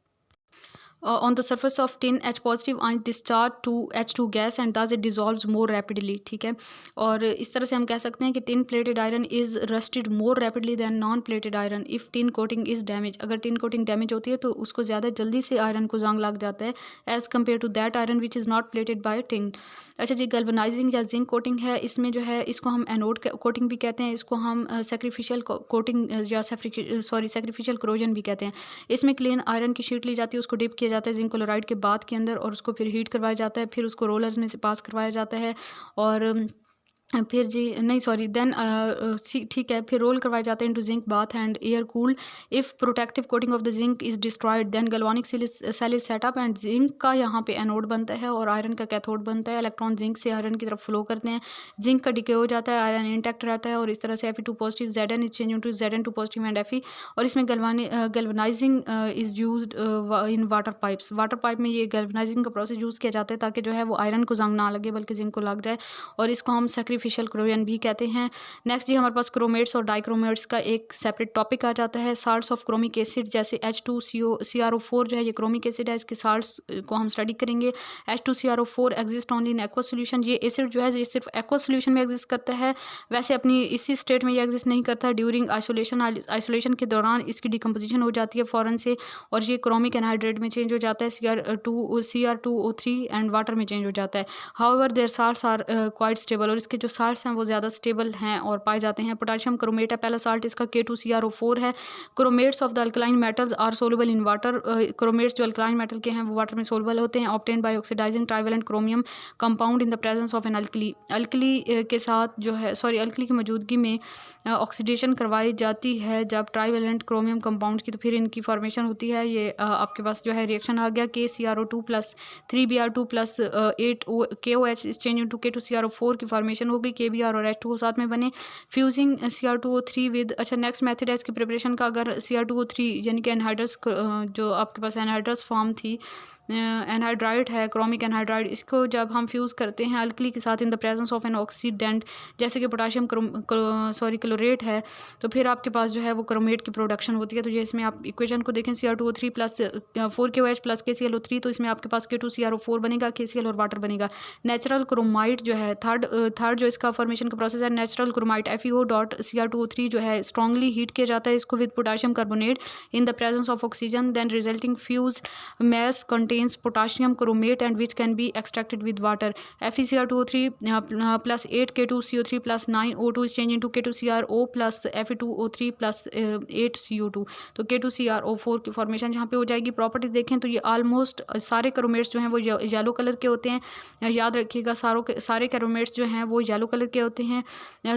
On the surface of tin H positive ions discharge to H2 gas and thus it dissolves more rapidly। ठीक है, और इस तरह से हम कह सकते हैं कि tin plated iron is rusted more rapidly than non plated iron if tin coating is damaged। अगर tin coating डैमेज होती है तो उसको ज़्यादा जल्दी से आयरन को जंग लग जाता है as compare to that iron which is not plated by tin। अच्छा जी, गल्वनाइजिंग या जिंक कोटिंग है, इसमें जो है इसको हम एनोड कोटिंग भी कहते हैं, इसको हम सेक्रीफिशियल कोटिंग या सेक्रीफिशियल क्रोजन भी कहते हैं। इसमें क्लीन आयरन की शीट ली जाती है, उसको डिप किया जाता है जिंक क्लोराइड के बाद के अंदर और उसको फिर हीट करवाया जाता है, फिर उसको रोलर्स में से पास करवाया जाता है और फिर जी नहीं सॉरी देन ठीक है, फिर रोल करवाए जाते हैं into zinc bath and air cooled. If protective coating of the zinc is destroyed then galvanic cell is set up and zinc का यहाँ पे एनोड बनता है और आयरन का कैथोड बनता है। इलेक्ट्रॉन जिंक से आयरन की तरफ फ्लो करते हैं, जिंक का डिके हो जाता है, आयरन इंटैक्ट रहता है और इस तरह से Fe2 positive Zn is change into Zn2 positive and Fe। और इसमें galvanising is used in water pipes. Water pipe में ये गैल्वनाइजिंग का प्रोसेस यूज़ किया जाता है ताकि जो है वो आयरन को जंग ना लगे बल्कि जिंक को लग जाए, और इसको हम सेक्रीफिशियल क्रोजन भी कहते हैं। नेक्स्ट जी हमारे पास क्रोमेट्स और डाइक्रोमेट्स का एक सेपरेट टॉपिक आ जाता है। साल्ट्स ऑफ क्रोमिक एसिड जैसे H2CrO4 जो है ये क्रोमिक एसिड है, इसके साल्ट्स को हम स्टडी करेंगे। H2CrO4 exist only in aqua solution. ये एसिड जो है ये सिर्फ एक्वा सोल्यूशन में एग्जिस्ट करता है, वैसे अपनी इसी स्टेट में ये एग्जिस्ट नहीं करता। ड्यूरिंग आइसोलेशन के दौरान इसकी डिकम्पोजिशन हो जाती है फ़ौरन से और ये क्रोमिक एनहाइड्रेट में चेंज हो जाता है, Cr2O3 एंड वाटर में चेंज हो जाता है। However their salts are quite stable, और इसके जो साल्ट्स हैं वो ज़्यादा स्टेबल हैं और पाए जाते हैं। पोटाशियम क्रोमेट है पहला साल्ट, इसका K2CrO4 है। Chromates of the alkaline metals are soluble in water. Chromates जो अल्कलाइन मेटल के हैं वो वाटर में सोलुबल होते हैं। Obtained by oxidising trivalent chromium compound in the presence of an alkali. Alkali के साथ जो है अल्कली की मौजूदगी में ऑक्सीडेशन करवाई जाती है जब ट्राइवेलेंट क्रोमियम कंपाउंड की, तो फिर इनकी फॉर्मेशन होती है। ये आपके पास जो है रिएक्शन आ गया KCrO2 plus 3Br2 plus 8 KOH change into K2CrO4 की फॉर्मेशन होगी, KBr और H2O साथ में बने। फ्यूजिंग Cr2O3 विद, अच्छा नेक्स्ट मेथड है इसकी प्रिपरेशन का। अगर Cr2O3 यानी कि एनहाइड्रस जो आपके पास एनहाइड्रस फॉर्म थी, एनहाइड्राइड है क्रोमिक एनहाइड्राइड, इसको जब हम फ्यूज़ करते हैं अल्कली के साथ in the presence of an oxidant जैसे कि पोटाशियम क्लोरेट है, तो फिर आपके पास जो है वो क्रोमेट की प्रोडक्शन होती है। तो ये इसमें आप इक्वेशन को देखें Cr2O3 plus 4KOH plus KClO3, तो इसमें आपके पास K2CrO4 बनेगा, KCl और वाटर बनेगा। नेचुरल क्रोमाइट जो है थर्ड जो इसका फॉर्मेशन का प्रोसेस है, नेचुरल क्रोमाइट FeO.Cr2O3 जो है स्ट्रॉन्गली हीट किया जाता है इसको with potassium carbonate in the presence of oxygen, then resulting fuse mass contains potassium chromate and which can be extracted with water। FeCr2O3 plus 8 K2CO3 plus 9 O2 is changed into K2CrO plus Fe2O3 plus 8 CO2, तो K2CrO4 की formation यहाँ पे हो जाएगी। Properties देखें तो ये almost सारे क्रोमेट्स जो हैं वो येलो कलर के होते हैं, याद रखिएगा सारे क्रोमेट्स जो हैं वो येलो कलर के होते हैं।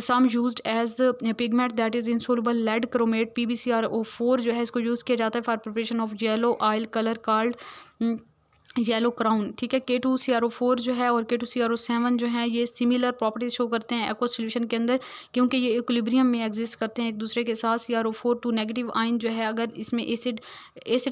Some used as pigment that is insoluble lead chromate PbCrO4 जो है इसको यूज़ किया जाता है for preparation of yellow oil colour called yellow crown, ठीक है। K2CrO4 जो है और K2CrO7 जो है ये सिमिलर प्रॉपर्टीज शो करते हैं एक्वस सॉल्यूशन के अंदर, क्योंकि ये इक्विलिब्रियम में एग्जिस्ट करते हैं एक दूसरे के साथ। CrO4 टू नेगेटिव आयन जो है, अगर इसमें एसिड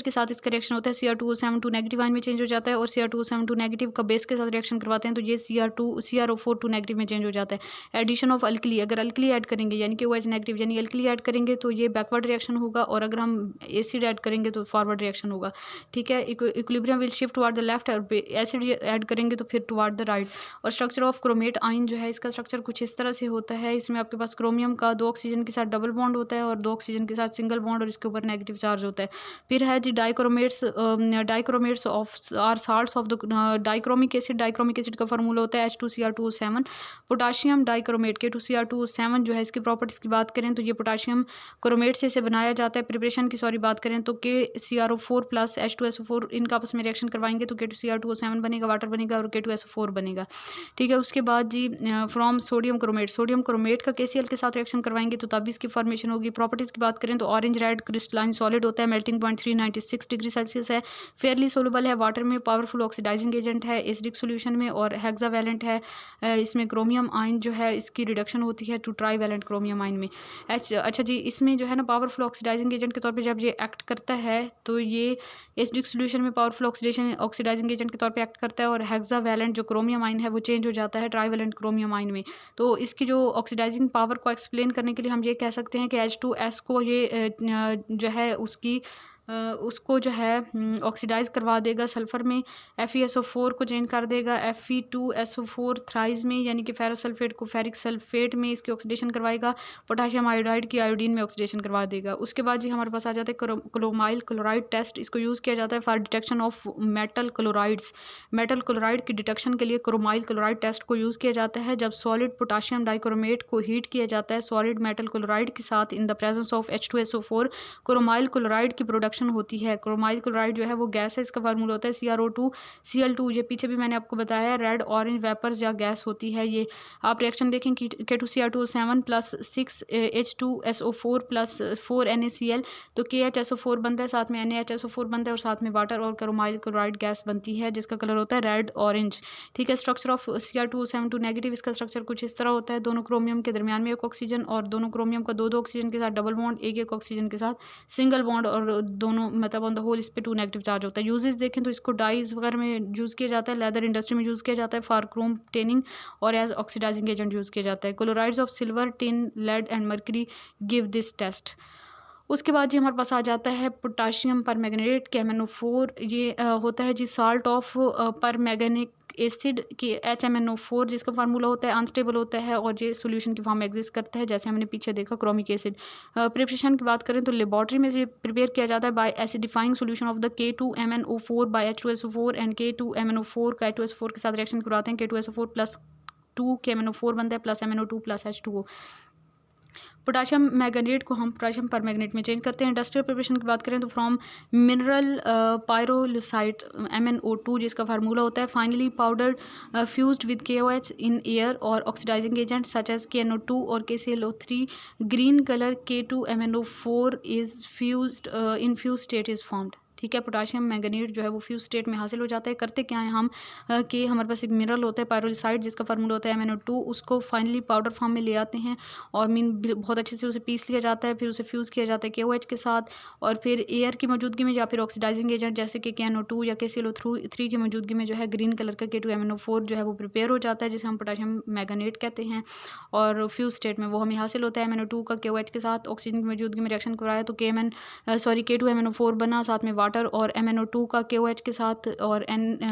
के साथ इसका रिएक्शन होता है, Cr2O7 टू नेगेटिव आयन में चेंज हो जाता है, और Cr2O7 टू नेगेटिव का बेस के साथ रिएक्शन करवाते हैं तो ये CrO4 टू नेगेटिव में चेंज हो जाता है। एडिशन ऑफ अल्कली, अगर अल्कली ऐड करेंगे यानी कि OH नेगेटिव यानी अल्कली ऐड करेंगे तो ये बैकवर्ड रिएक्शन होगा, और अगर हम एसिड ऐड करेंगे तो फॉरवर्ड रिएक्शन होगा, ठीक है। Equilibrium will shift toward the left, और एसिड ऐड करेंगे तो फिर टुवर्ड द राइट। और स्ट्रक्चर ऑफ क्रोमेट आयन जो है, इसका स्ट्रक्चर कुछ इस तरह से होता है। इसमें आपके पास क्रोमियम का 2 ऑक्सीजन के साथ डबल बॉन्ड होता है और 2 ऑक्सीजन के साथ सिंगल बॉन्ड, और इसके ऊपर नेगेटिव चार्ज होता है। फिर है जी dichromates of are salts of the dichromic acid का फार्मूला होता है H2Cr2O7। पोटाशियम डाइक्रोमेट K2Cr2O7 जो है, इसकी प्रॉपर्टीज की बात करें तो ये पोटाशियम क्रोमेट से इसे बनाया जाता है। प्रिपरेशन की बात करें तो KCrO4 प्लस H2SO4 इनका आपस में रिएक्शन करवाएंगे तो K2Cr2O7 बनेगा, वाटर बनेगा और K2SO4 बनेगा, ठीक है। उसके बाद जी फ्रॉम सोडियम क्रोमेट का KCl के साथ रिएक्शन करवाएंगे तो तब इसकी फॉर्मेशन होगी। प्रॉपर्टीज की बात करें तो ऑरेंज रेड क्रिस्टलाइन सॉलिड होता है, मेल्टिंग पॉइंट 396 डिग्री सेल्सियस है, फेयरली सोलुबल है वाटर में, पावरफुल ऑक्सीडाइजिंग एजेंट है एसिडिक सोल्यूशन में, और हेक्सावैलेंट है। इसमें क्रोमियम आयन जो है इसकी रिडक्शन होती है टू ट्राईवैलेंट क्रोमियम आयन में। अच्छा जी, इसमें जो है ना पावरफुल ऑक्सीडाइजिंग एजेंट के तौर पे जब ये एक्ट करता है तो ये एसिडिक सोल्यूशन में पावरफुल ऑक्सीडाइजिंग एजेंट के तौर पे एक्ट करता है, और हेक्सावैलेंट जो क्रोमियम आयन है वो चेंज हो जाता है ट्राईवैलेंट क्रोमियम आयन में। तो इसकी जो ऑक्सीडाइजिंग पावर को एक्सप्लेन करने के लिए हम ये कह सकते हैं कि H2S को ये जो है उसको जो है ऑक्सीडाइज करवा देगा सल्फ़र में, FeSO4 को चेंज कर देगा Fe2SO4 थ्राइज में, यानी कि फेरस सल्फेट को फेरिक सल्फेट में इसकी ऑक्सीडेशन करवाएगा, पोटाशियम आयोडाइड की आयोडीन में ऑक्सीडेशन करवा देगा। उसके बाद जी हमारे पास आ जाता है क्रोमाइल क्लोराइड टेस्ट। इसको यूज़ किया जाता है for detection of metal chlorides. Metal chloride की डिटेक्शन के लिए क्रोमाइल क्लोराइड टेस्ट को यूज़ किया जाता है। जब सॉलिड पोटाशियम डाइक्रोमेट को हीट किया जाता है सॉलिड मेटल क्लोराइड के साथ in the presence of H2SO4, chromyl chloride की प्रोडक्शन होती है। क्रोमाइल क्लोराइड जो है वो गैस है, इसका फार्मूला होता है CrO2 Cl2। ये पीछे भी मैंने आपको बताया है, रेड ऑरेंज वेपर्स या गैस होती है। ये आप रिएक्शन देखें कि K2Cr2O7 plus 6H2SO4 plus 4 NaCl, तो KHSO4 बनता है, साथ में NaHSO4 बनता है, और साथ में वाटर और क्रोमाइल क्लोराइड गैस बनती है जिसका कलर होता है रेड ऑरेंज, ठीक है। Structure of Cr2O7 two negative, इसका स्ट्रक्चर कुछ इस तरह होता है। दोनों क्रोमियम के दरमियान में एक ऑक्सीजन, और दोनों क्रोमियम का 2 ऑक्सीजन के साथ डबल बॉन्ड, एक ऑक्सीजन के साथ सिंगल बॉन्ड, और दोनों मतलब ऑन द होल इस पे 2 नेगेटिव चार्ज होता है। यूजेस देखें तो इसको डाइज वगैरह में यूज़ किया जाता है, लेदर इंडस्ट्री में यूज़ किया जाता है फॉर क्रोम टेनिंग, और एज ऑक्सीडाइजिंग एजेंट यूज़ किया जाता है। Chlorides of silver, tin, lead and mercury give this test. उसके बाद जी हमारे पास आ जाता है पोटाशियम परमैंगनेट KMnO4। ये होता है जी साल्ट ऑफ परमैंगनिक एसिड की HMnO4, जिसका फार्मूला होता है अनस्टेबल होता है, और ये सॉल्यूशन की फॉर्म में एग्जिस्ट करता है जैसे हमने पीछे देखा क्रोमिक एसिड। प्रिपरेशन की बात करें तो लेबॉर्ट्री में से प्रिपेयर किया जाता है by acidifying solution of the K2MnO4 by H2SO4 and K2MnO4 का H2SO4 के साथ रिएक्शन करवाते हैं। K2SO4 प्लस 2 KMnO4 बनता है plus MnO2 plus H2O। Potassium magnet को हम पोटाशियम परमैंगनेट में चेंज करते हैं। इंडस्ट्रियल प्रिपरेशन की बात करें तो फ्रॉम मिनरल पायरोलुसाइट MnO2, जिसका फार्मूला होता है finely powder fused with KOH in air और oxidising agent such as KNO2 और KClO3। Green colour K2MnO4 is fused in fuse state is formed, ठीक है। पोटाशियम मैंगनीट जो है वो फ्यूज स्टेट में हासिल हो जाता है। करते क्या है हम कि हमारे पास एक मिनरल होता है पायरोलिसाइड, जिसका फार्मूला होता है MnO2, उसको फाइनली पाउडर फॉर्म में ले आते हैं और बहुत अच्छे से उसे पीस लिया जाता है, फिर उसे फ्यूज़ किया जाता है KOH के साथ, और फिर एयर की मौजूदगी में या फिर ऑक्सीडाइजिंग एजेंट जैसे कि KNO2 या KClO3 की मौजूदगी में जो है ग्रीन कलर का K2MnO4 जो है वो प्रिपेयर हो जाता है, जिसे हम पोटाशियम मैंगनेट कहते हैं। और फ्यूज स्टेट में वो हमें हासिल होता है MnO2 का KOH के साथ ऑक्सीजन की मौजूदगी में रिएक्शन कराया तो K2MnO4 बना, साथ में वाटर और MnO2 का KOH के साथ और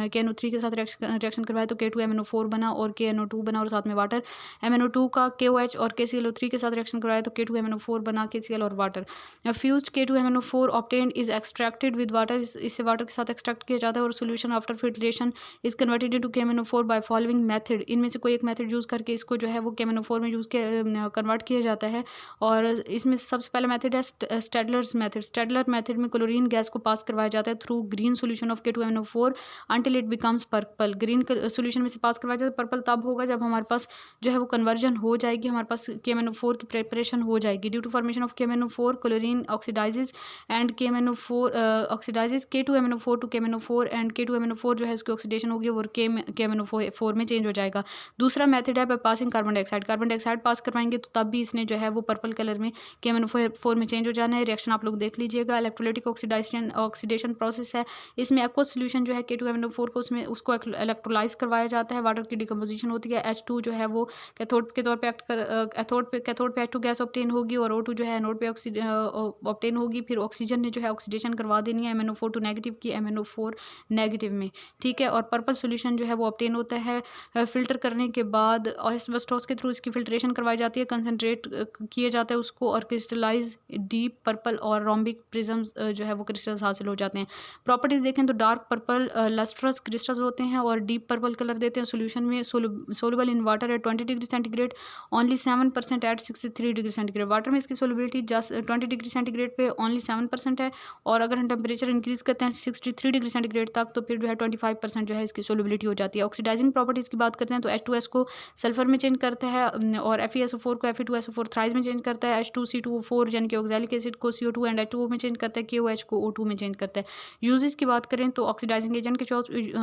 KNO3 के साथ रिएक्शन करवाया तो K2MnO4 बना और KNO2 बना, और साथ में वाटर। MnO2 का KOH और KClO3 के साथ रिएक्शन करवाया तो K2MnO4 बना, KCl और water. Fused K2MnO4 obtained is extracted with water, इसे वाटर के साथ एक्सट्रैक्ट किया जाता है, और solution after filtration is converted into KMnO4 by following method. इनमें से कोई एक मेथड यूज़ करके इसको जो है वो KMnO4 में कन्वर्ट किया जाता है, और इसमें सबसे पहला मेथड है स्टैडलर्स मेथड। स्टैडलर मेथड में क्लोरीन गैस को पास करवाया जाता है through green solution of K2MnO4 until it becomes purple. Green solution में से पास करवाया जाता है, पर्पल तब होगा जब हमारे पास जो है वो कन्वर्जन हो जाएगी, हमारे पास KMnO4 की प्रिपरेशन हो जाएगी। Due to formation of KMnO4 chlorine oxidises and KMnO4 oxidises K2MnO4 to KMnO4 and K2MnO4 जो है इसकी ऑक्सीडेशन होगी और KMnO4 में चेंज हो जाएगा। दूसरा मेथड है by passing carbon dioxide. Carbon dioxide pass करवाएंगे तो तब भी इसने जो है वो पर्पल कलर में KMnO4 में चेंज हो जाना है। रिएक्शन आप लोग देख लीजिएगा। इलेक्ट्रोलाइटिक ऑक्सीडेशन प्रोसेस है, इसमें एक्वस सोल्यूशन जो है K2MnO4 को उसमें उसको इलेक्ट्रोलाइज करवाया जाता है, वाटर की डिकम्पोजिशन होती है। H2 जो है वो कैथोड के तौर पे एक्ट कर कैथोड पे H2 गैस ऑब्टेन होगी और O2 जो है एनोड पे ऑब्टेन होगी। फिर ऑक्सीजन ने जो है ऑक्सीडेशन करवा देनी है MnO4 टू नेगेटिव की MnO4 नेगेटिव में, ठीक है। और पर्पल सोल्यूशन जो है वो ऑब्टेन होता है फिल्टर करने के बाद एस्बेस्टोस के थ्रू इसकी फिल्ट्रेशन करवाई जाती है, कंसनट्रेट किया जाता है उसको और क्रिस्टलाइज डीप पर्पल और रोम्बिक प्रिज्म्स जो है वो क्रिस्टल्स हासिल हो जाते हैं। प्रॉपर्टीज देखें तो डार्क पर्पल लस्ट्रस क्रिस्टल्स होते हैं और डीप पर्पल कलर देते हैं। सोल्यूशन में soluble in water at 20 degree centigrade, only 7% at 63 degree centigrade. Water में इसकी सोलिबिलिटी जस्ट 20 डिग्री सेंटीग्रेड पे ओनली 7% है और अगर हम टेम्परेचर इंक्रीज करते हैं 63 डिग्री सेंटीग्रेड तक तो फिर जो है 25% जो है इसकी सोलिबिलिटी हो जाती है। ऑक्सीडाइजिंग प्रॉपर्टीज़ की बात करते हैं तो H2S को सल्फर में चेंज करता है और FeSO4 को Fe2SO4 थ्राइज में चेंज करता है। H2C2O4 यानी कि ऑक्सैलिक एसिड को CO2 एंड H2O में चेंज करता है, KOH को O2 में चेंज करता है। यूजेस की बात करें तो ऑक्सीडाइजिंग एजेंट के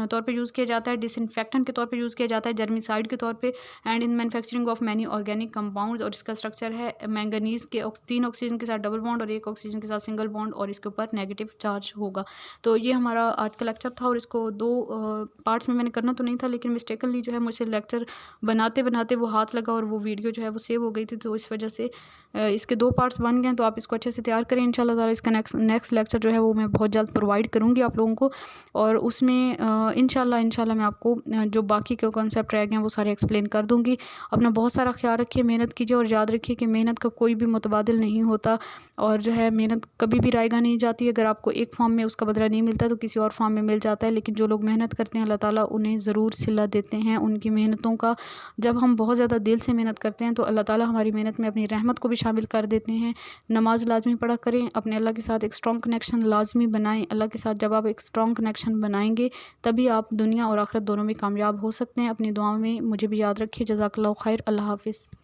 तौर पे यूज़ किया जाता है, डिसइंफेक्टेंट के तौर पे यूज़ किया जाता है, जर्मिसाइड के तौर पे and in manufacturing of many organic compounds. और इसका स्ट्रक्चर है मैंगनीज के 3 ऑक्सीजन के साथ डबल बॉन्ड और 1 ऑक्सीजन के साथ सिंगल बॉन्ड और इसके ऊपर नेगेटिव चार्ज होगा। तो ये हमारा आज का लेक्चर था और इसको 2 पार्ट्स में मैंने करना तो नहीं था, लेकिन मिस्टेकनली जो है मुझसे लेक्चर बनाते बनाते वो हाथ लगा और वो वीडियो जो है वो सेव हो गई थी, तो इस वजह से इसके 2 पार्ट्स बन गए। तो आप इसको अच्छे से तैयार करें इंशाल्लाह ताला। इसका नेक्स्ट लेक्चर जो है वो मैं बहुत जल्द प्रोवाइड करूँगी आप लोगों को और उसमें इंशाल्लाह मैं आपको जो बाकी के कॉन्सेप्ट रह गए हैं वो सारे एक्सप्लेन कर दूँगी। अपना बहुत सारा ख्याल रखिए, मेहनत कीजिए और याद रखिए कि मेहनत का कोई भी मुतबादिल नहीं होता और जो है मेहनत कभी भी रायगा नहीं जाती। अगर आपको एक फॉर्म में उसका बदला नहीं मिलता तो किसी और फॉर्म में मिल जाता है, लेकिन जो लोग मेहनत करते हैं अल्लाह ताला उन्हें ज़रूर सिला देते हैं उनकी मेहनतों का। जब हम बहुत ज़्यादा दिल से मेहनत करते हैं तो अल्लाह ताला हमारी मेहनत में अपनी रहमत को भी शामिल कर देते हैं। नमाज लाजमी पढ़ा करें, अपने अल्लाह के साथ एक स्ट्रॉन्ग कनेक्शन लाजमी बनाएं। अल्लाह के साथ जब आप एक स्ट्रॉन्ग कनेक्शन बनाएंगे तभी आप दुनिया और आखिरत दोनों में कामयाब हो सकते हैं। अपनी दुआओं में मुझे भी याद रखिए। जज़ाकल्लाहु खैर। अल्लाह हाफ़िज़।